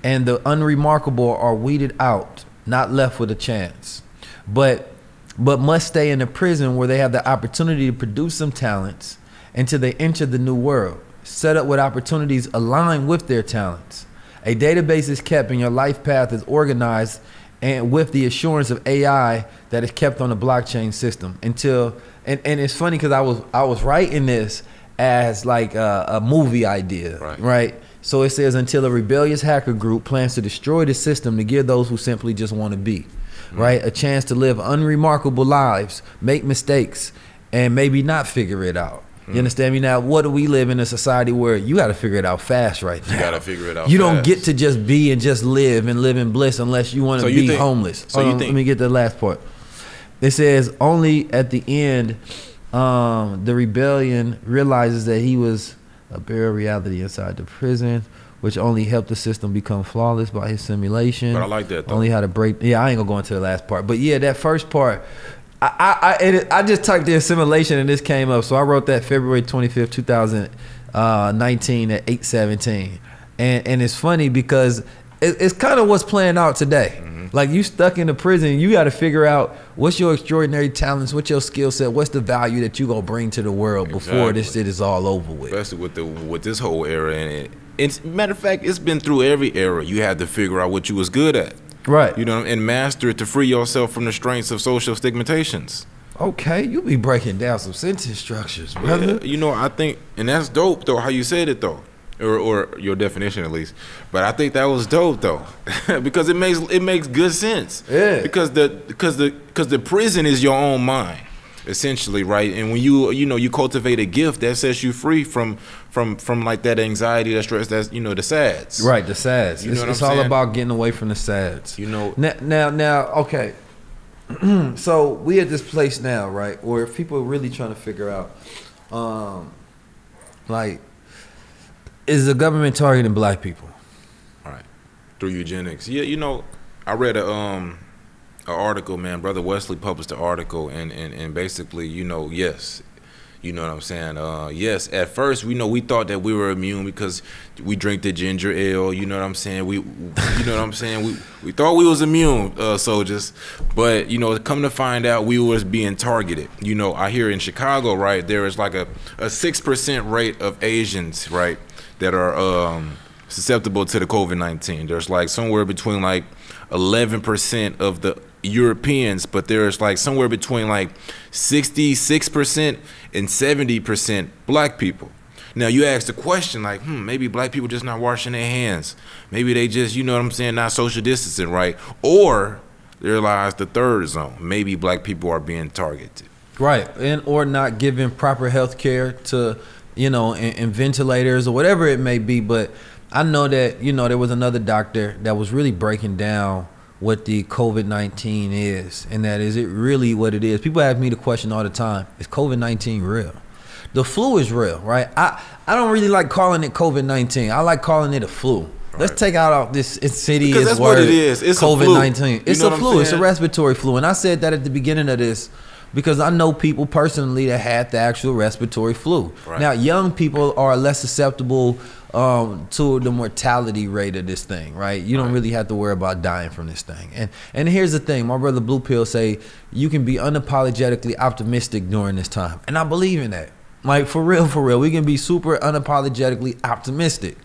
and the unremarkable are weeded out, not left with a chance, but must stay in a prison where they have the opportunity to produce some talents until they enter the new world, set up with opportunities aligned with their talents. A database is kept and your life path is organized, and with the assurance of AI that is kept on the blockchain system until, and it's funny because I was writing this as like a movie idea, right? So it says, until a rebellious hacker group plans to destroy the system to give those who simply just want to be, right, a chance to live unremarkable lives, make mistakes, and maybe not figure it out. You understand me? Now, what do we live in a society where you got to figure it out fast right now? You got to figure it out You fast. don't get to just be and just live and live in bliss unless you want to be homeless. So you think, let me get the last part. It says, only at the end, the rebellion realizes that he was a bare reality inside the prison, which only helped the system become flawless by his simulation. But I like that though. Only how to break. Yeah, I ain't gonna go into the last part, but yeah, that first part. I just typed in simulation and this came up. So I wrote that February 25th, 2019 at 8:17, and it's funny because it's kind of what's playing out today. Like, you stuck in the prison, you got to figure out what's your extraordinary talents, what's your skill set, what's the value that you gonna bring to the world before this shit is all over with. Especially with this whole era in it. It's, matter of fact, it's been through every era. You had to figure out what you was good at, right? You know, and master it to free yourself from the strengths of social stigmatations. Okay, you be breaking down some sentence structures, brother. Yeah, you know, I think, and that's dope though. How you said it though. Or your definition at least, but I think that was dope though, because it makes good sense. Yeah. Because the prison is your own mind, essentially, right? And when you cultivate a gift that sets you free from like that anxiety, that stress, that's the sads. Right, the sads. You know what it's I'm all saying? about getting away from the sads. You know. Now, okay. So we at this place now, right, where people are really trying to figure out, like, is the government targeting black people? All right, through eugenics. Yeah, you know, I read a article, man. Brother Wesley published an article, and basically, yes, you know what I'm saying. Yes, at first, we thought that we were immune because we drink the ginger ale. You know what I'm saying. We thought we was immune, soldiers, but come to find out, we was being targeted. I hear in Chicago, right, there is like a 6% rate of Asians, right, that are susceptible to the COVID-19. There's like somewhere between like 11% of the Europeans, but there's like somewhere between like 66% and 70% black people. Now you ask the question like, maybe black people just not washing their hands. Maybe they just, not social distancing, right? Or there lies the third zone. Maybe black people are being targeted. Right, or not giving proper health care to, and ventilators or whatever it may be. But I know that, there was another doctor that was really breaking down what the COVID-19 is, and that is it really what it is. People ask me the question all the time, is COVID-19 real? The flu is real, right? I don't really like calling it COVID-19. I like calling it a flu. Right. Let's take out this insidious because that's word, what it is. It's COVID-19. It's a flu. It's a saying? respiratory flu. And I said that at the beginning of this because I know people personally that had the actual respiratory flu. Right. Now, young people are less susceptible to the mortality rate of this thing, right? You don't really have to worry about dying from this thing. And here's the thing, my brother Blue Pill say you can be unapologetically optimistic during this time, and I believe in that. Like for real, we can be super unapologetically optimistic.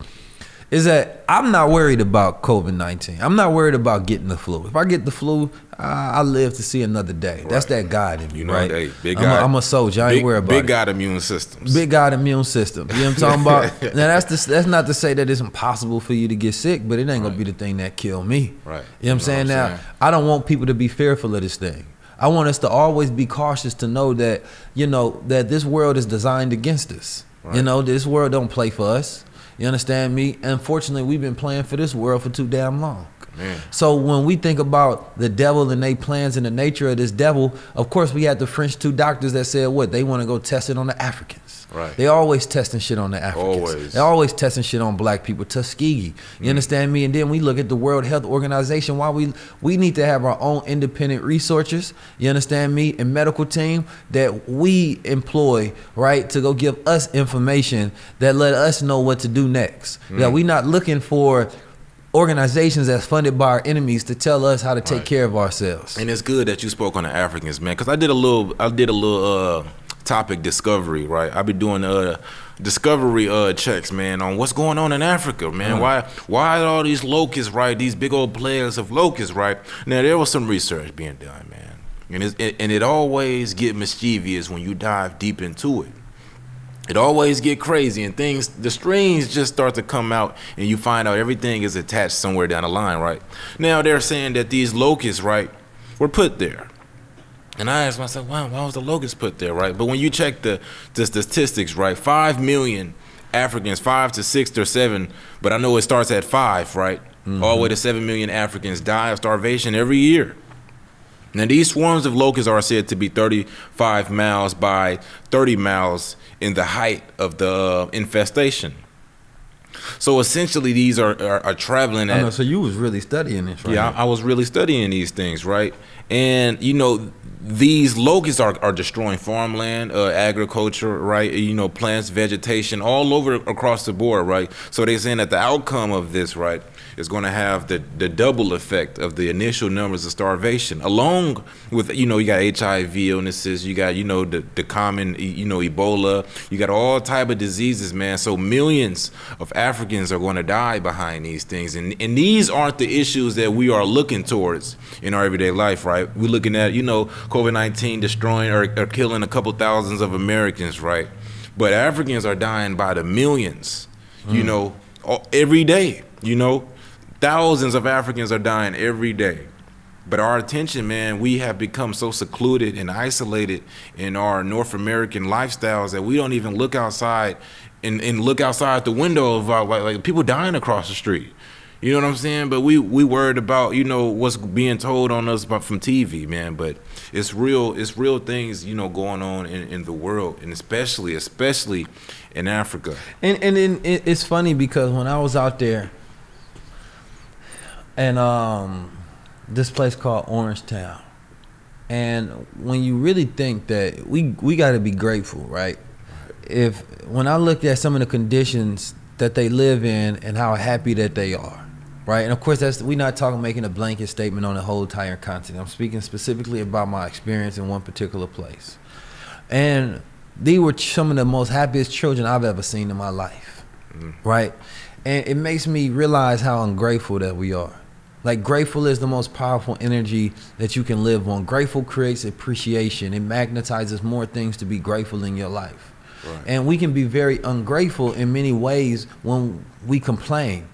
Is that I'm not worried about COVID-19. I'm not worried about getting the flu. If I get the flu, I live to see another day. Right. That's that God in me, right? Hey, big God. I'm a soldier. I ain't worried about it. Big God immune systems. Big God immune system. You know what I'm talking about? Now that's not to say that it's impossible for you to get sick, but it ain't gonna be the thing that kill me. Right. You know what I'm saying? Now, I don't want people to be fearful of this thing. I want us to always be cautious to know that, that this world is designed against us. Right. This world don't play for us. You understand me? Unfortunately, we've been playing for this world for too damn long. Man. So when we think about the devil and their plans and the nature of this devil, of course we had the French 2 doctors that said what? They want to go test it on the Africans. Right. They always testing shit on the Africans. Always. They always testing shit on black people. Tuskegee. You understand me? And then we look at the World Health Organization. Why we need to have our own independent researchers, you understand me, and medical team that we employ, right, to go give us information that let us know what to do next. That we not looking for organizations that's funded by our enemies to tell us how to take care of ourselves. And it's good that you spoke on the Africans, man, because I did a little topic discovery, right? I've been doing discovery checks, man, on what's going on in Africa, man. Why all these locusts, right? These big old players of locusts, right? Now there was some research being done, man, and it always get mischievous when you dive deep into it. It always get crazy and the strings just start to come out and you find out everything is attached somewhere down the line, right? Now they're saying that these locusts, right, were put there. And I asked myself, wow, why was the locust put there, right? But when you check the statistics, right, 5 million Africans, 5 to 6 or 7, but I know it starts at 5, right? All the way to 7 million Africans die of starvation every year. Now, these swarms of locusts are said to be 35 miles by 30 miles in the height of the infestation. So essentially, these are traveling at... So you was really studying this, right? Yeah, I was really studying these things, right? And, these locusts are destroying farmland, agriculture, right? Plants, vegetation, all over across the board, right? So they're saying that the outcome of this, right, is going to have the double effect of the initial numbers of starvation, along with, you got HIV illnesses, you got, the common, Ebola, you got all type of diseases, man. So millions of Africans are going to die behind these things. And these aren't the issues that we are looking towards in our everyday life, right? We're looking at, COVID-19 destroying or killing a couple thousands of Americans, right? But Africans are dying by the millions, every day, Thousands of Africans are dying every day. But our attention, man, we have become so secluded and isolated in our North American lifestyles that we don't even look outside and look outside the window of like people dying across the street. You know what I'm saying? But we worried about, what's being told on us from TV, man. But it's real things, going on in the world, and especially in Africa. And it's funny because when I was out there, and this place called Orangetown, and when you really think that we got to be grateful, right? When I looked at some of the conditions that they live in and how happy that they are, right? And of course, we're not making a blanket statement on the whole entire continent. I'm speaking specifically about my experience in one particular place, and they were some of the most happiest children I've ever seen in my life, right? And it makes me realize how ungrateful that we are. Like, grateful is the most powerful energy that you can live on. Grateful creates appreciation. It magnetizes more things to be grateful in your life. Right. And we can be very ungrateful in many ways when we complain,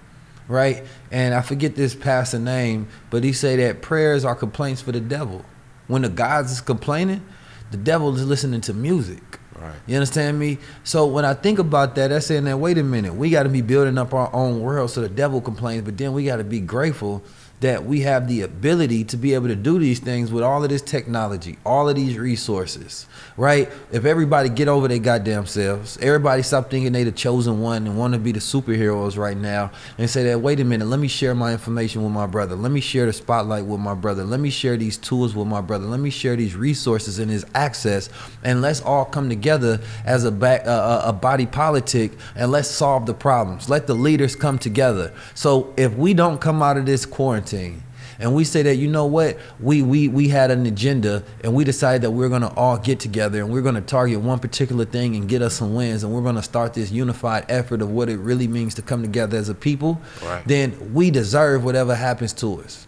right? And I forget this pastor name, but he say that prayers are complaints for the devil. When the gods is complaining, the devil is listening to music. Right. You understand me? So when I think about that, that's saying that, wait a minute, we got to be building up our own world so the devil complains, but then we got to be grateful that we have the ability to be able to do these things with all of this technology, all of these resources, right? If everybody get over their goddamn selves, everybody stop thinking they the chosen one and want to be the superheroes right now, and say that, wait a minute, let me share my information with my brother. Let me share the spotlight with my brother. Let me share these tools with my brother. Let me share these resources and his access, and let's all come together as a body politic, and let's solve the problems. Let the leaders come together. So if we don't come out of this quarantine and we say that, you know what, we had an agenda and we decided that we're going to all get together and we're going to target one particular thing and get us some wins, and we're going to start this unified effort of what it really means to come together as a people, right, then we deserve whatever happens to us.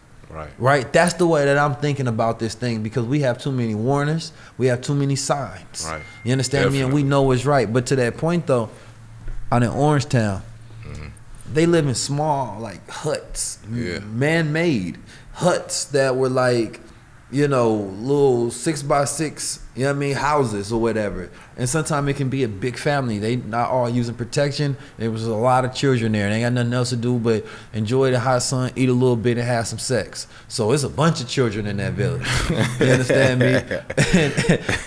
Right. That's the way that I'm thinking about this thing, because we have too many warners. We have too many signs. Right. You understand me? And we know it's right. But to that point, though, out in Orangetown, they live in small, like, huts, man-made huts that were like, you know, little 6x6, you know what I mean, houses or whatever. And sometimes it can be a big family. They not all using protection. There was a lot of children there. They ain't got nothing else to do but enjoy the hot sun, eat a little bit, and have some sex. So it's a bunch of children in that village. You understand me?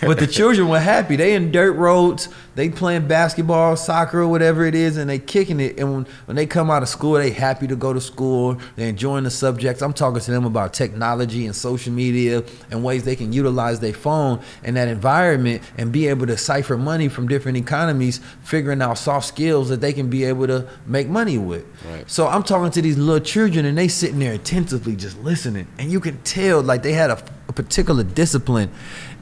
But the children were happy. They in dirt roads. They playing basketball, soccer, or whatever it is, and they kicking it. And when they come out of school, they happy to go to school. They enjoying the subjects. I'm talking to them about technology and social media and ways they can utilize their phone in that environment and be able to cipher money from different economies, figuring out soft skills that they can be able to make money with. Right. So I'm talking to these little children, and they sitting there attentively just listening, and you can tell like they had a particular discipline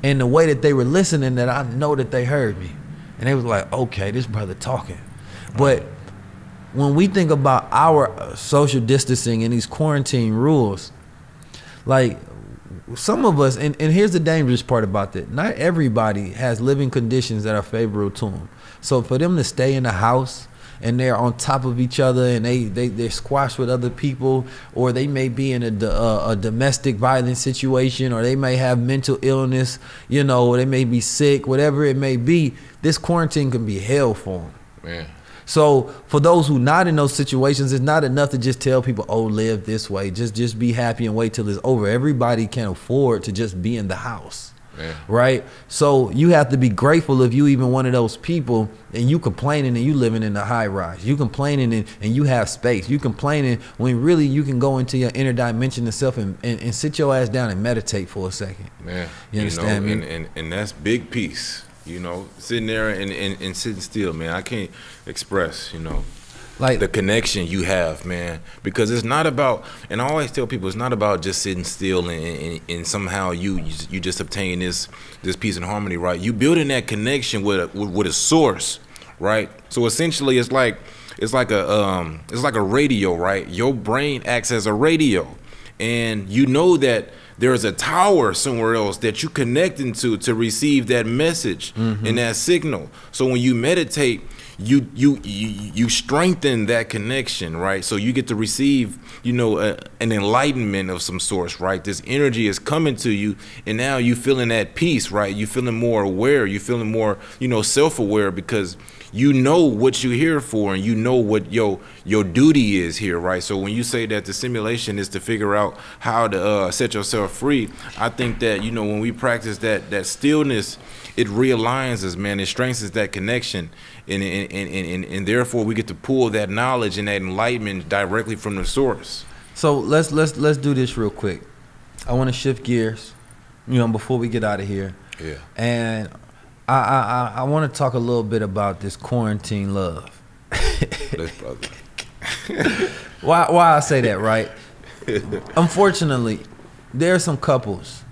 in the way that they were listening, that I know that they heard me, and they was like, okay, this brother talking. But when we think about our social distancing and these quarantine rules, like, some of us, and here's the dangerous part about that, not everybody has living conditions that are favorable to them. So for them to stay in the house and they're on top of each other and they're squashed with other people, or they may be in a domestic violence situation, or they may have mental illness, you know, or they may be sick, whatever it may be, this quarantine can be hell for them. Man. So for those who not in those situations, it's not enough to just tell people, oh, live this way. Just be happy and wait till it's over. Everybody can't afford to just be in the house. Yeah. Right? So you have to be grateful if you even one of those people and you complaining and you living in the high rise. You complaining and you have space. You complaining when really you can go into your inner dimension of self and sit your ass down and meditate for a second. Man, you understand me? And that's big peace. You know, sitting there and sitting still, man. I can't express, you know, like the connection you have, man. Because it's not about, and I always tell people, it's not about just sitting still and somehow you just obtain this peace and harmony, right? You building that connection with a source, right? So essentially, it's like a radio, right? Your brain acts as a radio, and you know that there's a tower somewhere else that you connecting to receive that message and that signal. So when you meditate, you strengthen that connection, right? So you get to receive, you know, an enlightenment of some source, right? This energy is coming to you, and now you feeling that peace, right? You feeling more aware. You feeling more, you know, self-aware, because you know what you're here for, and you know what your duty is here, right? So when you say that the simulation is to figure out how to set yourself free, I think that, you know, when we practice that stillness, it realigns us, man. It strengthens that connection, and therefore we get to pull that knowledge and that enlightenment directly from the source. So let's do this real quick. I want to shift gears, you know, before we get out of here. Yeah. And I want to talk a little bit about this quarantine love. Why I say that, right? Unfortunately, there are some couples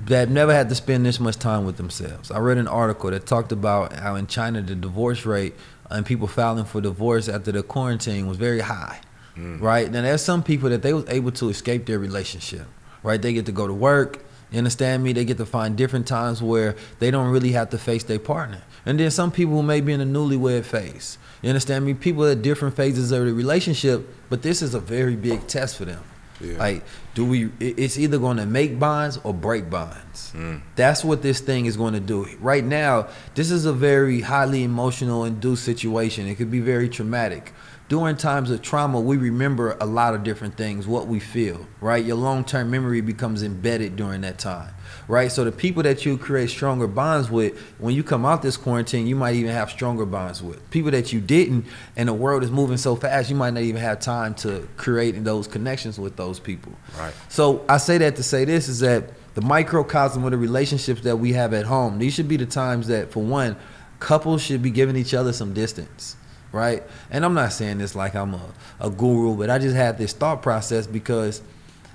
that never had to spend this much time with themselves. I read an article that talked about how in China the divorce rate and people filing for divorce after the quarantine was very high, right? Now there's some people that they was able to escape their relationship, right? They get to go to work. You understand me? They get to find different times where they don't really have to face their partner. And then some people who may be in a newlywed phase. You understand me? People at different phases of the relationship, but this is a very big test for them. Yeah. Like, it's either going to make bonds or break bonds. That's what this thing is going to do. Right now, this is a very highly emotional induced situation. It could be very traumatic. during times of trauma, we remember a lot of different things, what we feel, right? Your long-term memory becomes embedded during that time, right? So the people that you create stronger bonds with, when you come out this quarantine, you might even have stronger bonds with. People that you didn't, and the world is moving so fast, you might not even have time to create those connections with those people. Right. So I say that to say this, is that the microcosm of the relationships that we have at home, these should be the times that, for one, couples should be giving each other some distance. Right? And I'm not saying this like I'm a guru, but I just had this thought process because,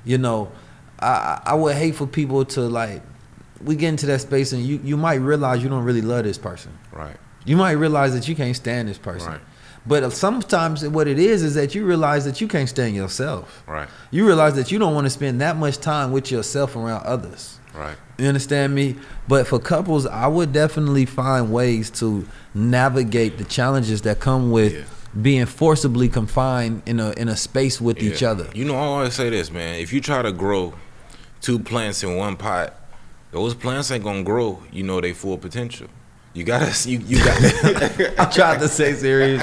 you know, I would hate for people to, like, we get into that space and you might realize you don't really love this person. Right. You might realize that you can't stand this person. Right. But sometimes what it is that you realize that you can't stand yourself. Right. You realize that you don't want to spend that much time with yourself around others. Right. You understand me? But for couples, I would definitely find ways to navigate the challenges that come with being forcibly confined in a space with each other. You know, I always say this, man. If you try to grow 2 plants in one pot, those plants ain't gonna grow, you know, they full potential. You gotta, you got. I tried to say serious.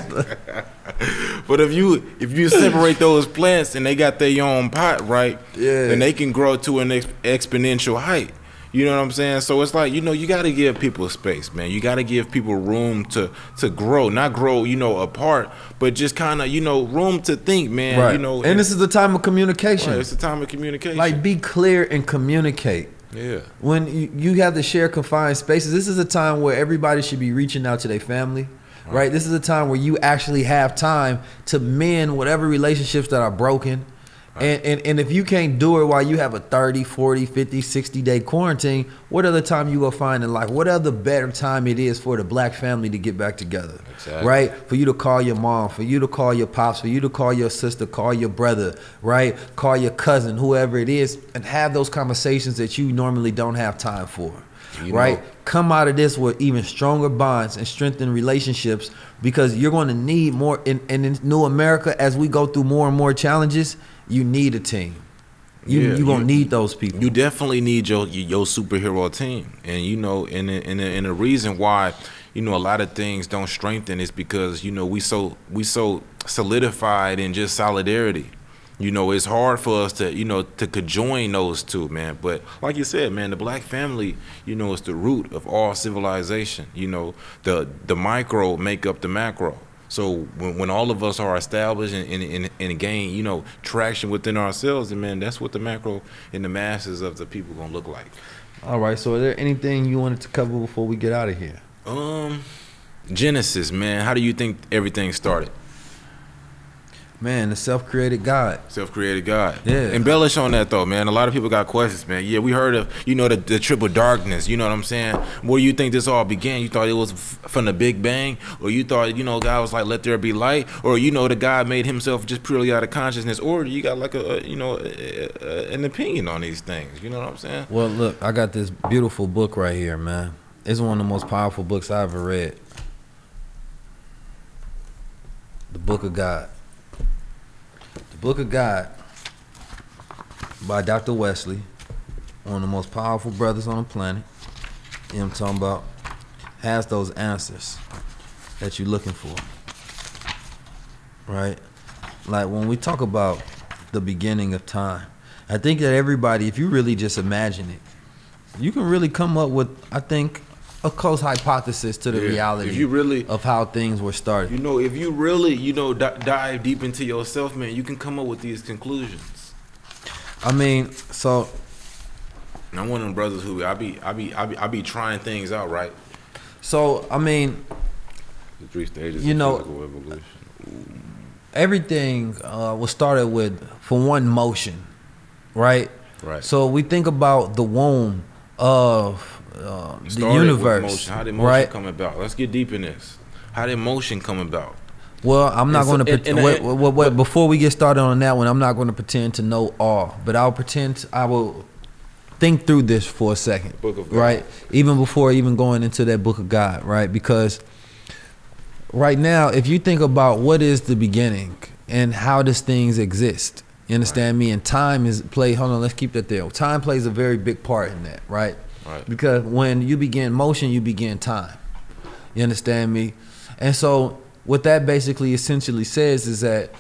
But if you separate those plants and they got their own pot, right? Yeah. Then they can grow to an exponential height. You know what I'm saying? So it's like, you know, you got to give people space, man. You got to give people room to grow, not grow, you know, apart, but just kind of, you know, room to think, man. Right. You know, and this is the time of communication. Right, it's the time of communication. Like, be clear and communicate. Yeah. When you have to share confined spaces, this is a time where everybody should be reaching out to their family, right? This is a time where you actually have time to mend whatever relationships that are broken. And if you can't do it while you have a 30, 40, 50, 60-day quarantine, what other time you gonna find in life? What other better time it is for the black family to get back together, right? For you to call your mom, for you to call your pops, for you to call your sister, call your brother, right? Call your cousin, whoever it is, and have those conversations that you normally don't have time for, right? Come out of this with even stronger bonds and strengthen relationships, because you're going to need more in New America as we go through more and more challenges. You need a team. You're gonna need those people. You definitely need your superhero team, and you know, and the reason why, you know, a lot of things don't strengthen is because, you know, we so solidified in just solidarity. You know, it's hard for us to, you know, to conjoin those two, man. But like you said, man, the black family, you know, is the root of all civilization. You know, the micro make up the macro. So when all of us are established and gain, you know, traction within ourselves, and man, that's what the macro and the masses of the people gonna look like. All right. So is there anything you wanted to cover before we get out of here? Genesis, man. How do you think everything started? Man, the self-created God. Self-created God. Yeah. Embellish on that, though, man. A lot of people got questions, man. Yeah, we heard of, you know, the triple darkness. You know what I'm saying? Where do you think this all began? You thought it was from the Big Bang? Or you thought, you know, God was like, let there be light? Or, you know, the God made himself just purely out of consciousness? Or you got like an opinion on these things? You know what I'm saying? Well, look, I got this beautiful book right here, man. It's one of the most powerful books I ever read. The Book of God. The Book of God by Dr. Wesley, one of the most powerful brothers on the planet. You know what I'm talking about? Has those answers that you're looking for, right? Like when we talk about the beginning of time, I think that everybody, if you really just imagine it, you can really come up with, I think, a close hypothesis to the reality if you really, of how things were started. You know, if you really, you know, dive deep into yourself, man, you can come up with these conclusions. I mean, so and I'm one of them brothers who I be trying things out, right? So I mean, the 3 stages, you of know, physical evolution. Everything was started with, for one, motion, right? Right. So we think about the womb of the universe. With motion. How did motion come about? Let's get deep in this. How did motion come about? Well, I'm not going to before we get started on that one, I'm not going to pretend to know all, but I will think through this for a second. Book of God. Right? Even before even going into that Book of God, right? Because right now, if you think about what is the beginning and how does things exist, you understand me? And time hold on, let's keep that there. Time plays a very big part in that, right? Right. Because when you begin motion, you begin time. You understand me? And so what that basically essentially says is that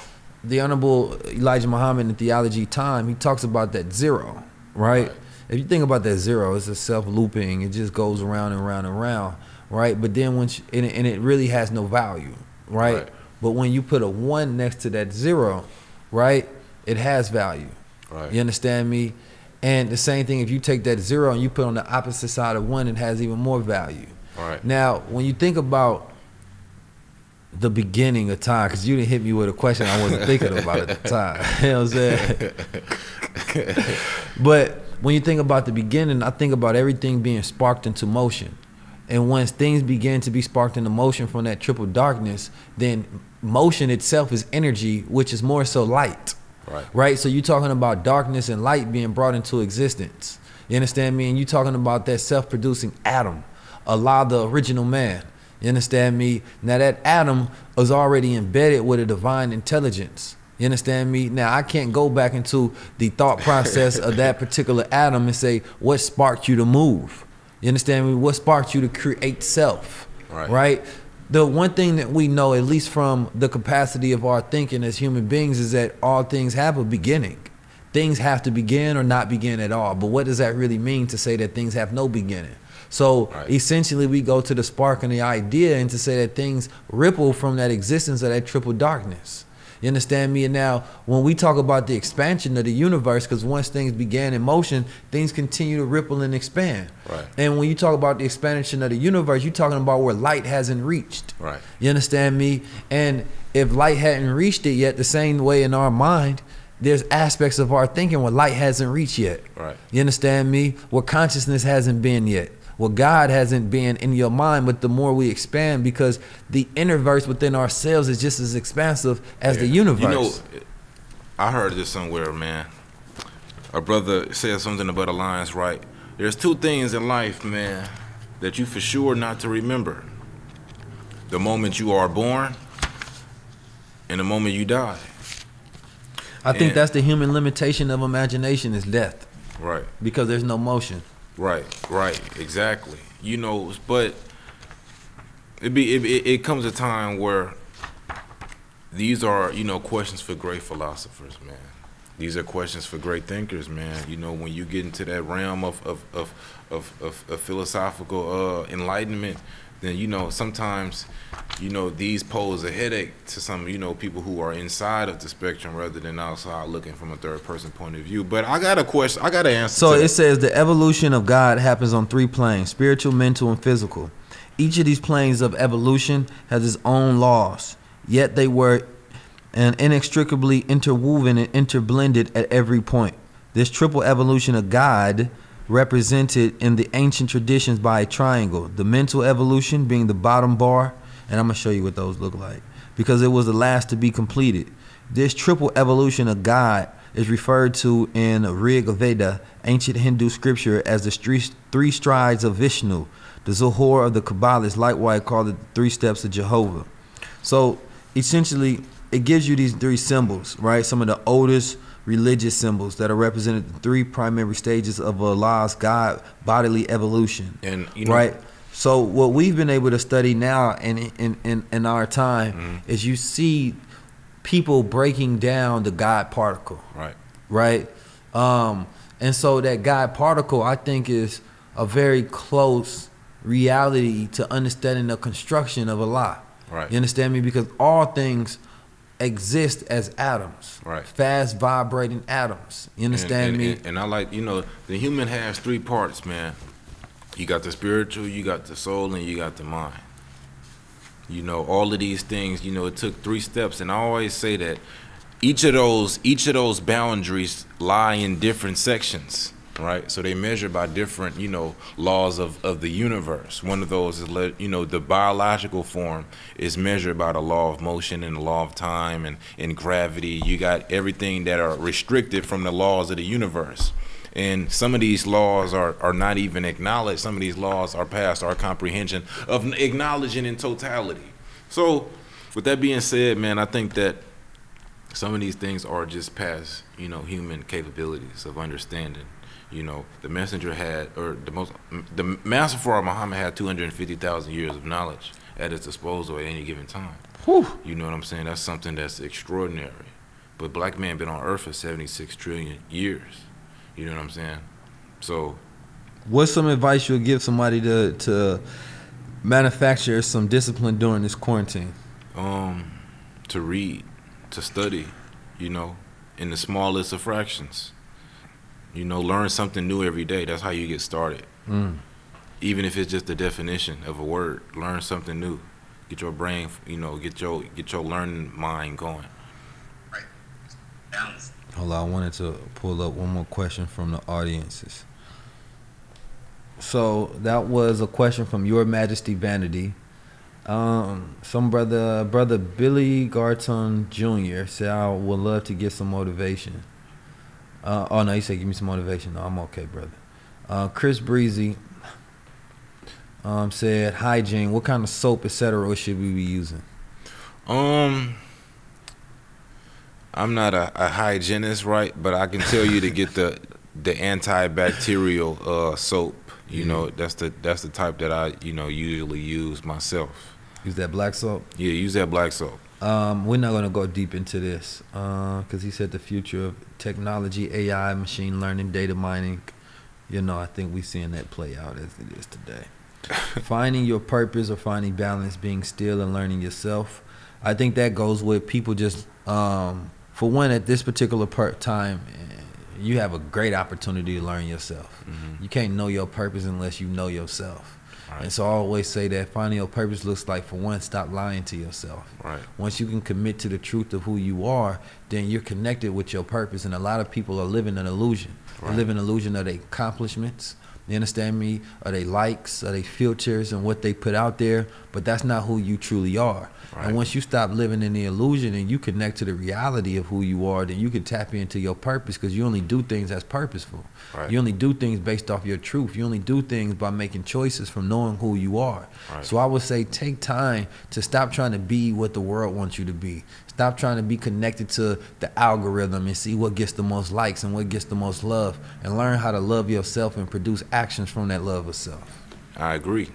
the Honorable Elijah Muhammad in Theology Time, he talks about that zero, right? If you think about that zero, it's a self-looping. It just goes around and around and around, right? But then and it really has no value, right? But when you put a 1 next to that zero, right, it has value. Right. You understand me? And the same thing, if you take that 0 and you put on the opposite side of 1, it has even more value. Right. Now, when you think about the beginning of time, because you didn't hit me with a question I wasn't thinking about at the time. You know what I'm saying? But when you think about the beginning, I think about everything being sparked into motion. And once things begin to be sparked into motion from that triple darkness, then motion itself is energy, which is more so light. Right? So you're talking about darkness and light being brought into existence. You understand me? And you're talking about that self-producing atom, Allah, the original man. You understand me? Now that atom was already embedded with a divine intelligence. You understand me? Now I can't go back into the thought process of that particular atom and say, what sparked you to move? You understand me? What sparked you to create self? Right? The one thing that we know, at least from the capacity of our thinking as human beings, is that all things have a beginning. Things have to begin or not begin at all. But what does that really mean to say that things have no beginning? So essentially we go to the spark and the idea and to say that things ripple from that existence of that triple darkness. You understand me? And now when we talk about the expansion of the universe, because once things began in motion, things continue to ripple and expand. And when you talk about the expansion of the universe, you're talking about where light hasn't reached. You understand me? And if light hadn't reached it yet, the same way in our mind, there's aspects of our thinking where light hasn't reached yet. You understand me? Where consciousness hasn't been yet. Well, God hasn't been in your mind, but the more we expand, because the universe within ourselves is just as expansive as the universe. You know, I heard this somewhere, man. A brother said something about alliance, right? There's 2 things in life, man, that you for sure not to remember. The moment you are born and the moment you die. I think that's the human limitation of imagination, is death. Right. Because there's no motion. Right, exactly. You know, but it comes a time where these are, you know, questions for great philosophers, man. These are questions for great thinkers, man. You know, when you get into that realm of philosophical enlightenment, then, you know, sometimes, you know, these pose a headache to some, you know, people who are inside of the spectrum rather than outside looking from a third person point of view. But I got a question. I got an answer. So it says the evolution of God happens on 3 planes: spiritual, mental, and physical. Each of these planes of evolution has its own laws, yet they were inextricably interwoven and interblended at every point. This triple evolution of God represented in the ancient traditions by a triangle, the mental evolution being the bottom bar, and I'm going to show you what those look like, because it was the last to be completed. This triple evolution of God is referred to in Rig Veda, ancient Hindu scripture, as the 3 strides of Vishnu. The Zohar of the Kabbalists likewise called it the 3 steps of Jehovah. So essentially, it gives you these 3 symbols, right? Some of the oldest religious symbols that are represented the 3 primary stages of Allah's God bodily evolution. And you know, right? So what we've been able to study now in our time is you see people breaking down the God particle. Right? And so that God particle, I think, is a very close reality to understanding the construction of Allah. You understand me? Because all things exist as atoms, fast vibrating atoms. You understand me? And I like, you know, the human has 3 parts, man. You got the spiritual, you got the soul, and you got the mind. You know, all of these things, you know, it took 3 steps, and I always say that each of those boundaries lie in different sections. Right, so they measure by different, you know, laws of the universe. One of those is, you know, the biological form is measured by the law of motion and the law of time and gravity. You got everything that are restricted from the laws of the universe. And some of these laws are not even acknowledged. Some of these laws are past our comprehension of acknowledging in totality. So with that being said, man, I think that some of these things are just past, you know, human capabilities of understanding. You know, the messenger had, or the Master Muhammad had 250,000 years of knowledge. at its disposal at any given time. Whew. You know what I'm saying? That's something that's extraordinary. But black man been on Earth for 76 trillion years. You know what I'm saying? So, what's some advice you'll give somebody to manufacture some discipline during this quarantine? To read, to study, you know, in the smallest of fractions. You know, learn something new every day. That's how you get started. Even if it's just the definition of a word, learn something new. Get your brain, you know, get your learning mind going. Right. Balance. Hold on, I wanted to pull up one more question from the audiences. So that was a question from Your Majesty Vanity. Some brother Billy Garton Jr. said, I would love to get some motivation. Oh no, he said give me some motivation. No, I'm okay, brother. Chris Breezy said, hygiene, what kind of soap, etc. should we be using? I'm not a hygienist, right? But I can tell you to get the antibacterial soap. You know, that's the type that I, you know, usually use myself. Use that black soap? Yeah, use that black soap. We're not going to go deep into this because he said the future of technology, AI, machine learning, data mining. You know, I think we're seeing that play out as it is today. Finding your purpose or finding balance, being still and learning yourself. I think that goes with people just, for one, at this particular time, you have a great opportunity to learn yourself. You can't know your purpose unless you know yourself. Right. And so I always say that finding your purpose looks like, for one, stop lying to yourself. Right. Once you can commit to the truth of who you are, then you're connected with your purpose. And a lot of people are living an illusion. Right. They live an illusion of their accomplishments. You understand me? Are they likes? Are they filters and what they put out there? But that's not who you truly are. Right. And once you stop living in the illusion and you connect to the reality of who you are, then you can tap into your purpose because you only do things that's purposeful. Right. You only do things based off your truth. You only do things by making choices from knowing who you are. Right. So I would say take time to stop trying to be what the world wants you to be. Stop trying to be connected to the algorithm and see what gets the most likes and what gets the most love, and learn how to love yourself and produce actions from that love of self. I agree.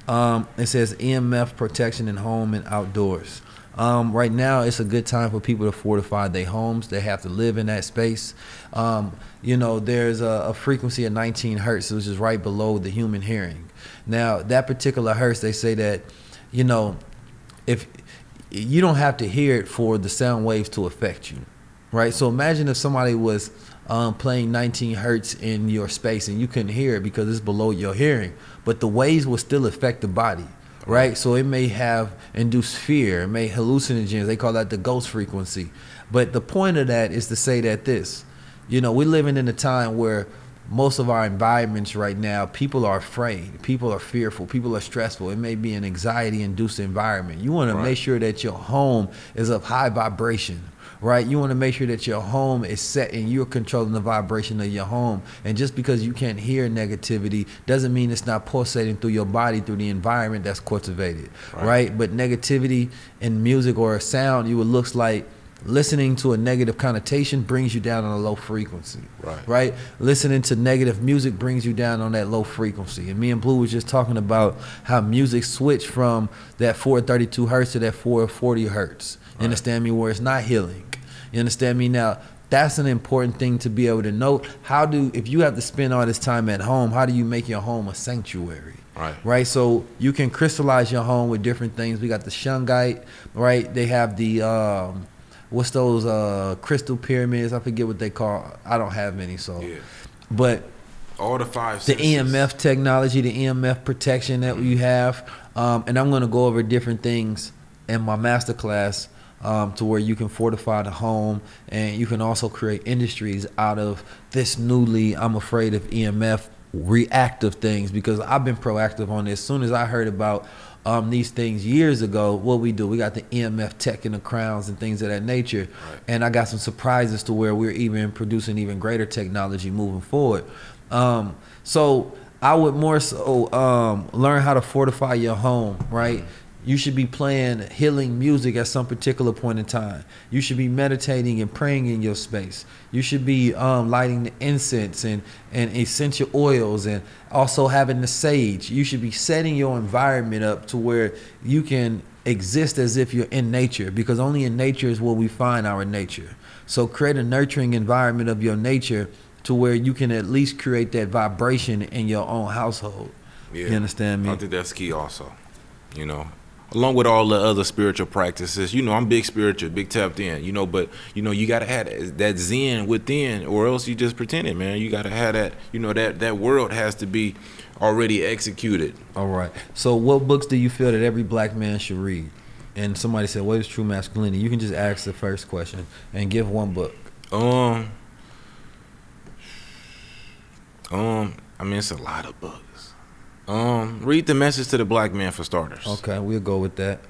It says EMF protection in home and outdoors. Right now, it's a good time for people to fortify their homes. They have to live in that space. You know, there's a frequency of 19 hertz, which is right below the human hearing. Now, that particular hertz, they say that, you know, if you don't have to hear it for the sound waves to affect you, right? So imagine if somebody was playing 19 hertz in your space and you couldn't hear it because it's below your hearing, but the waves will still affect the body, right? So it may have induced fear, it may hallucinogens, they call that the ghost frequency. But the point of that is to say that this, you know, we're living in a time where most of our environments right now, people are afraid, people are fearful, people are stressful. It may be an anxiety-induced environment. You want to make sure that your home is of high vibration, right? You want to make sure that your home is set and you're controlling the vibration of your home. And just because you can't hear negativity doesn't mean it's not pulsating through your body, through the environment that's cultivated, right? But negativity in music or sound, it looks like listening to a negative connotation brings you down on a low frequency, right? Listening to negative music brings you down on that low frequency. And me and Blue was just talking about how music switched from that 432 hertz to that 440 hertz. You understand me? Where it's not healing. You understand me? Now, that's an important thing to be able to know. If you have to spend all this time at home, how do you make your home a sanctuary? Right. So you can crystallize your home with different things. We got the shungite, right? They have the what's those crystal pyramids? I forget what they call. I don't have many, so. Yeah. But all the five senses. The EMF technology, the EMF protection that you have, and I'm going to go over different things in my masterclass to where you can fortify the home, and you can also create industries out of this newly, I'm afraid of EMF reactive things, because I've been proactive on this. As soon as I heard about these things years ago, what we do, we got the EMF tech in the crowns and things of that nature. And I got some surprises to where we're even producing even greater technology moving forward. So I would more so learn how to fortify your home, right? You should be playing healing music at some particular point in time. You should be meditating and praying in your space. You should be lighting the incense and essential oils, and also having the sage. You should be setting your environment up to where you can exist as if you're in nature, because only in nature is where we find our nature. So create a nurturing environment of your nature to where you can at least create that vibration in your own household. Yeah. You understand me? I think that's key also, you know, along with all the other spiritual practices. You know, I'm big spiritual, big tapped in, you know, but, you know, you got to have that zen within, or else you just pretending, man. You got to have that, you know, that world has to be already executed. All right. So what books do you feel that every black man should read? And somebody said, what is true masculinity? You can just ask the first question and give one book. I mean, it's a lot of books. Read The Message to the Black Man, for starters. Okay, we'll go with that.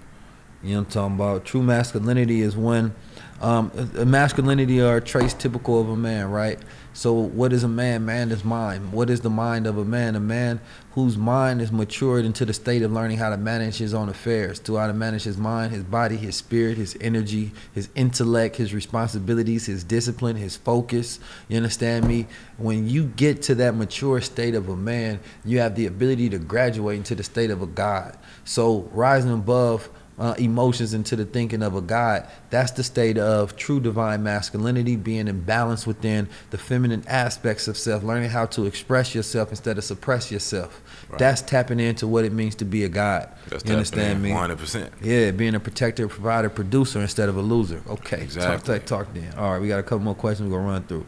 You know what I'm talking about? True masculinity is when masculinity are traits typical of a man, right? So what is a man? Man is mind. What is the mind of a man? A man whose mind is matured into the state of learning how to manage his own affairs, to how to manage his mind, his body, his spirit, his energy, his intellect, his responsibilities, his discipline, his focus. You understand me? When you get to that mature state of a man, you have the ability to graduate into the state of a God. So rising above emotions into the thinking of a God, that's the state of true divine masculinity, being in balance within the feminine aspects of self, learning how to express yourself instead of suppress yourself. Right. That's tapping into what it means to be a God. That's you understand me? 100%. Yeah, being a protector, provider, producer instead of a loser. Okay, exactly. Talk then. All right, we got a couple more questions we're gonna run through.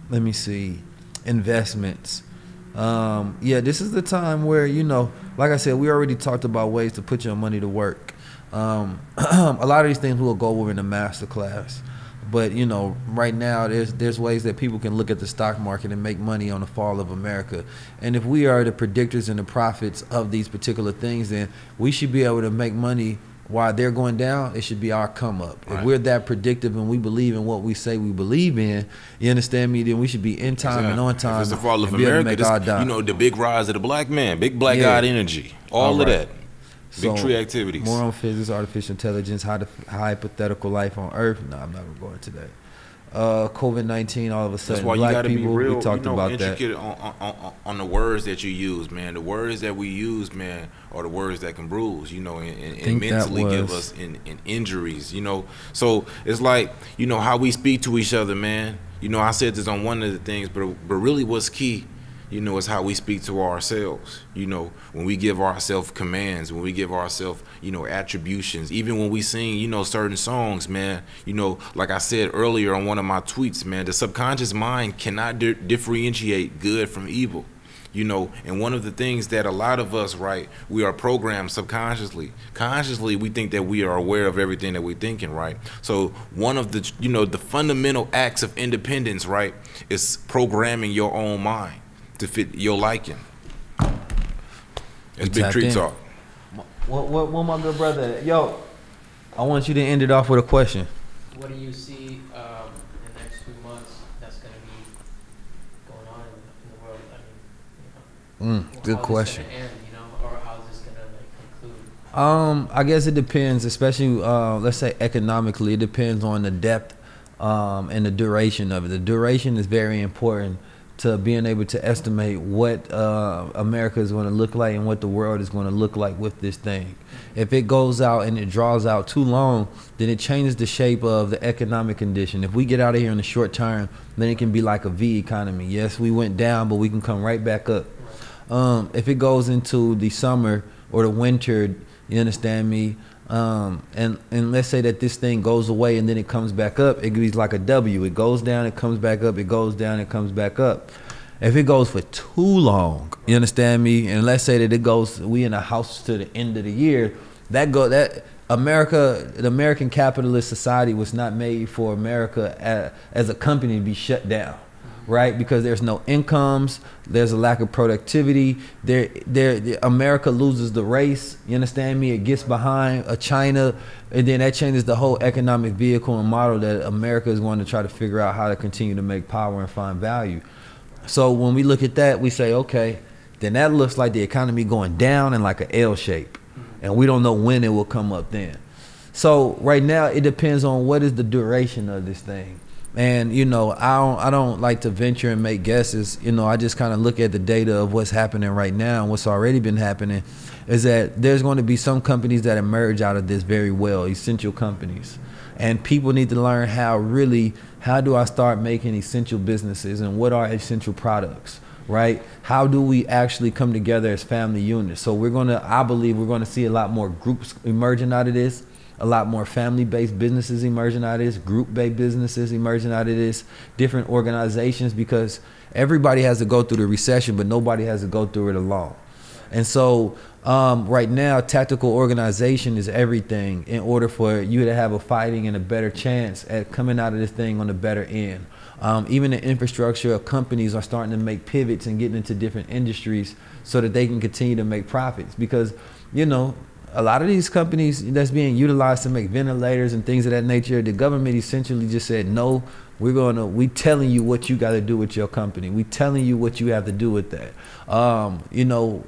Let me see. Investments. Yeah, this is the time where, you know, like I said, we already talked about ways to put your money to work. A lot of these things we'll go over in the master class. But, you know, right now there's ways that people can look at the stock market and make money on the fall of America. And if we are the predictors and the prophets of these particular things, then we should be able to make money while they're going down. It should be our come up. Right. If we're that predictive and we believe in what we say we believe in, you understand me, then we should be in time and on time. It's the fall of America. You know, the big rise of the black man, big black God energy, all of that. Big tree activities. More on physics, artificial intelligence, hypothetical life on Earth. No, I'm not going to go into that. COVID-19, all of a sudden, that's why you got to be real, we talked about intricate on the words that you use, man. The words that we use, man, are the words that can bruise, you know, and mentally give us in injuries, you know. So it's like, you know, how we speak to each other, man. You know, I said this on one of the things, but really what's key, you know, is how we speak to ourselves. You know, when we give ourselves commands, when we give ourselves, you know, attributions, even when we sing, you know, certain songs, man, you know, like I said earlier on one of my tweets, man, the subconscious mind cannot differentiate good from evil. You know, and one of the things that a lot of us, right, we are programmed subconsciously. Consciously, we think that we are aware of everything that we're thinking, right? So one of the, you know, the fundamental acts of independence, right, is programming your own mind to fit your liking. It's big tree talk. What my good brother? Yo, I want you to end it off with a question. What do you see in the next few months that's going to be going on in the world? I mean, good question. How's this going to end, you know, or how's this going to conclude? I guess it depends, especially let's say economically. It depends on the depth and the duration of it. The duration is very important to being able to estimate what America is going to look like and what the world is going to look like with this thing. If it goes out and it draws out too long, then it changes the shape of the economic condition. If we get out of here in the short term, then it can be like a V economy. Yes, we went down, but we can come right back up. If it goes into the summer or the winter, you understand me, and let's say that this thing goes away and then it comes back up, it be like a W. It goes down, it comes back up, it goes down, it comes back up. If it goes for too long, you understand me, and let's say that it goes, we in a house to the end of the year, the American capitalist society was not made for America as a company to be shut down. Right, because there's no incomes, there's a lack of productivity. America loses the race. You understand me? It gets behind China, and then that changes the whole economic vehicle and model that America is going to try to figure out how to continue to make power and find value. So when we look at that, we say, okay, then that looks like the economy going down in like an L shape. and we don't know when it will come up then. So right now it depends on what is the duration of this thing. And you know, I don't like to venture and make guesses. You know, I just kind of look at the data of what's happening right now, and what's already been happening is that there's going to be some companies that emerge out of this very well, essential companies. And people need to learn how do I start making essential businesses, and what are essential products, right? How do we actually come together as family units? So I believe we're gonna see a lot more groups emerging out of this, a lot more family-based businesses emerging out of this, group-based businesses emerging out of this, different organizations, because everybody has to go through the recession, but nobody has to go through it alone. And so right now, tactical organization is everything in order for you to have a fighting and a better chance at coming out of this thing on the better end. Even the infrastructure of companies are starting to make pivots and getting into different industries so that they can continue to make profits. Because, you know, a lot of these companies that's being utilized to make ventilators and things of that nature, the government essentially just said, no, we telling you what you got to do with your company. We telling you what you have to do with that. You know,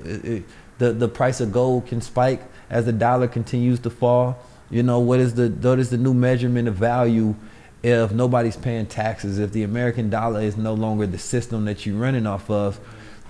the price of gold can spike as the dollar continues to fall. You know, what is the new measurement of value if nobody's paying taxes, if the American dollar is no longer the system that you're running off of?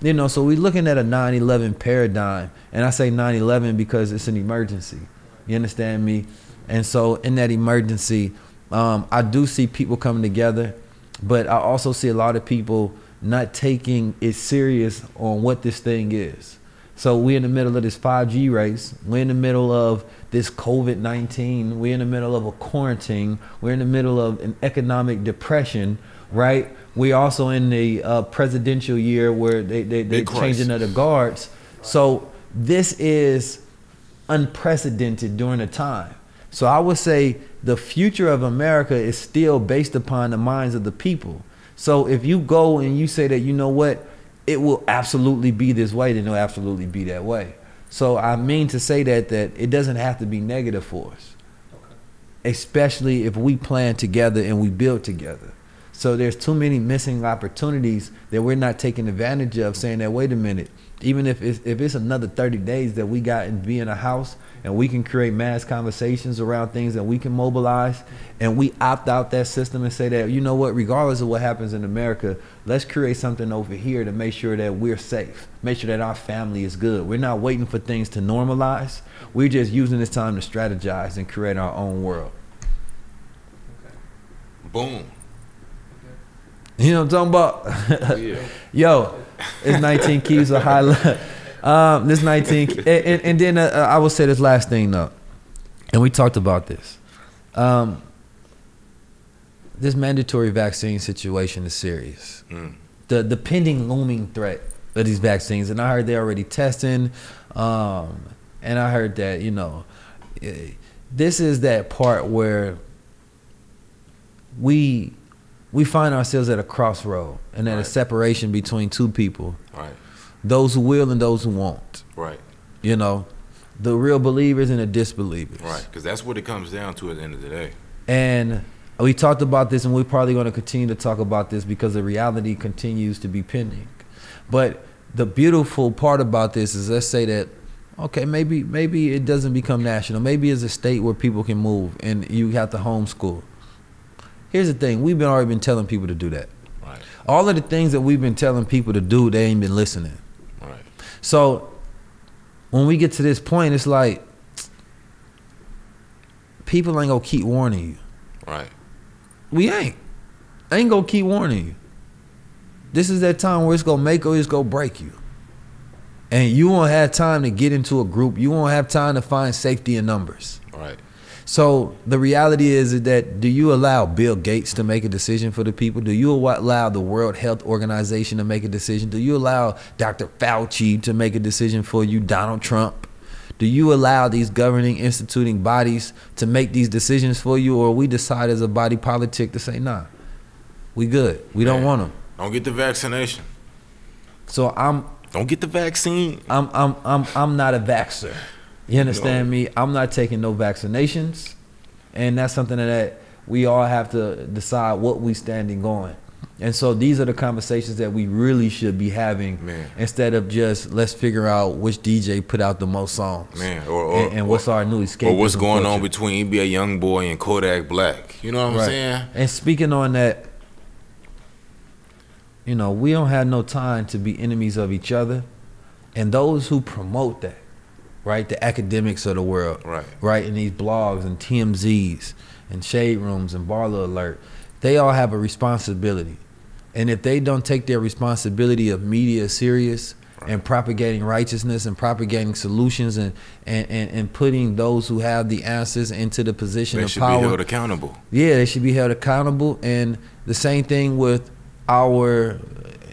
You know, so we're looking at a 9/11 paradigm. And I say 9/11 because it's an emergency. You understand me? And so in that emergency, I do see people coming together, but I also see a lot of people not taking it serious on what this thing is. So we're in the middle of this 5G race. We're in the middle of this COVID-19. We're in the middle of a quarantine. We're in the middle of an economic depression, right? We're also in the presidential year where they're changing of the guards. So this is unprecedented during the time. So I would say the future of America is still based upon the minds of the people. So if you go and you say that, you know what, it will absolutely be this way, then it'll absolutely be that way. So I mean to say that it doesn't have to be negative for us, especially if we plan together and we build together. So there's too many missing opportunities that we're not taking advantage of, saying that, wait a minute, even if it's another 30 days that we got and be in a house and we can create mass conversations around things that we can mobilize, and we opt out that system and say that, you know what, regardless of what happens in America, let's create something over here to make sure that we're safe, make sure that our family is good. We're not waiting for things to normalize. We're just using this time to strategize and create our own world. Boom. You know what I'm talking about? Yeah. Yo, it's 19 keys of high level. This 19, and then I will say this last thing though, and we talked about this. This mandatory vaccine situation is serious. The pending looming threat of these vaccines, and I heard they're already testing, and I heard that, you know, this is that part where we find ourselves at a crossroad and at a separation between two people. Right. Those who will and those who won't. Right. You know, the real believers and the disbelievers. Right. Because that's what it comes down to at the end of the day. And we talked about this, and we're probably going to continue to talk about this because the reality continues to be pending. But the beautiful part about this is, let's say that, okay, maybe it doesn't become national. Maybe it's a state where people can move and you have to homeschool. Here's the thing, we've already been telling people to do that. Right. All of the things that we've been telling people to do, they ain't been listening. Right. So when we get to this point, it's like people ain't gonna keep warning you. Right. We ain't. I ain't gonna keep warning you. This is that time where it's gonna make or it's gonna break you. And you won't have time to get into a group. You won't have time to find safety in numbers. Right. So the reality is that, do you allow Bill Gates to make a decision for the people? Do you allow the World Health Organization to make a decision? Do you allow Dr. Fauci to make a decision for you, Donald Trump? Do you allow these governing, instituting bodies to make these decisions for you, or we decide as a body politic to say, nah, we good. We don't want them. Don't get the vaccination. So don't get the vaccine. I'm not a vaxxer. You understand me? I'm not taking no vaccinations, and that's something that we all have to decide what we standing on. And so these are the conversations that we really should be having, Man. instead of just let's figure out which DJ put out the most songs, Man, and what's our new escape, or what's going on between NBA Youngboy and Kodak Black. You know what I'm saying? And speaking on that, you know, we don't have no time to be enemies of each other, and those who promote that, right, the academics of the world, right, in these blogs and TMZs and shade rooms and Barlow Alert, they all have a responsibility. And if they don't take their responsibility of media serious, and propagating righteousness and propagating solutions and putting those who have the answers into the position of power, they should be held accountable. Yeah, they should be held accountable. And the same thing with our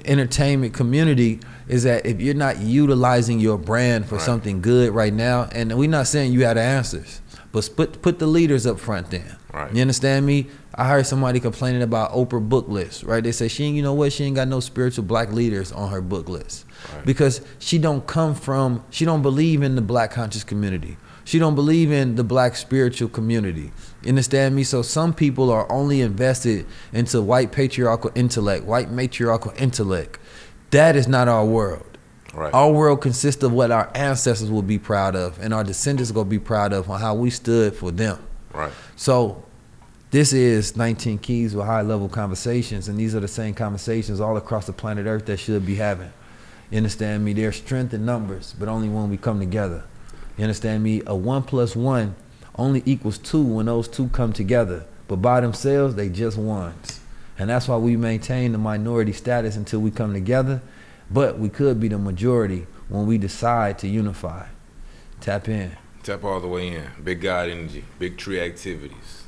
entertainment community is that if you're not utilizing your brand for something good right now, and we're not saying you have the answers, but put the leaders up front then. You understand me? I heard somebody complaining about Oprah book list, right? They say she ain't got no spiritual black leaders on her book list, because she don't believe in the black conscious community. She don't believe in the black spiritual community. You understand me? So some people are only invested into white patriarchal intellect, white matriarchal intellect. That is not our world. Our world consists of what our ancestors will be proud of, and our descendants will be proud of, on how we stood for them. So this is 19 Keys with high level conversations, and these are the same conversations all across the planet Earth that should be having. You understand me? There's strength in numbers, but only when we come together. You understand me? A 1 + 1 only equals 2 when those two come together, but by themselves they just ones. And that's why we maintain the minority status until we come together, but we could be the majority when we decide to unify. Tap in. Tap all the way in. Big God energy, big tree activities.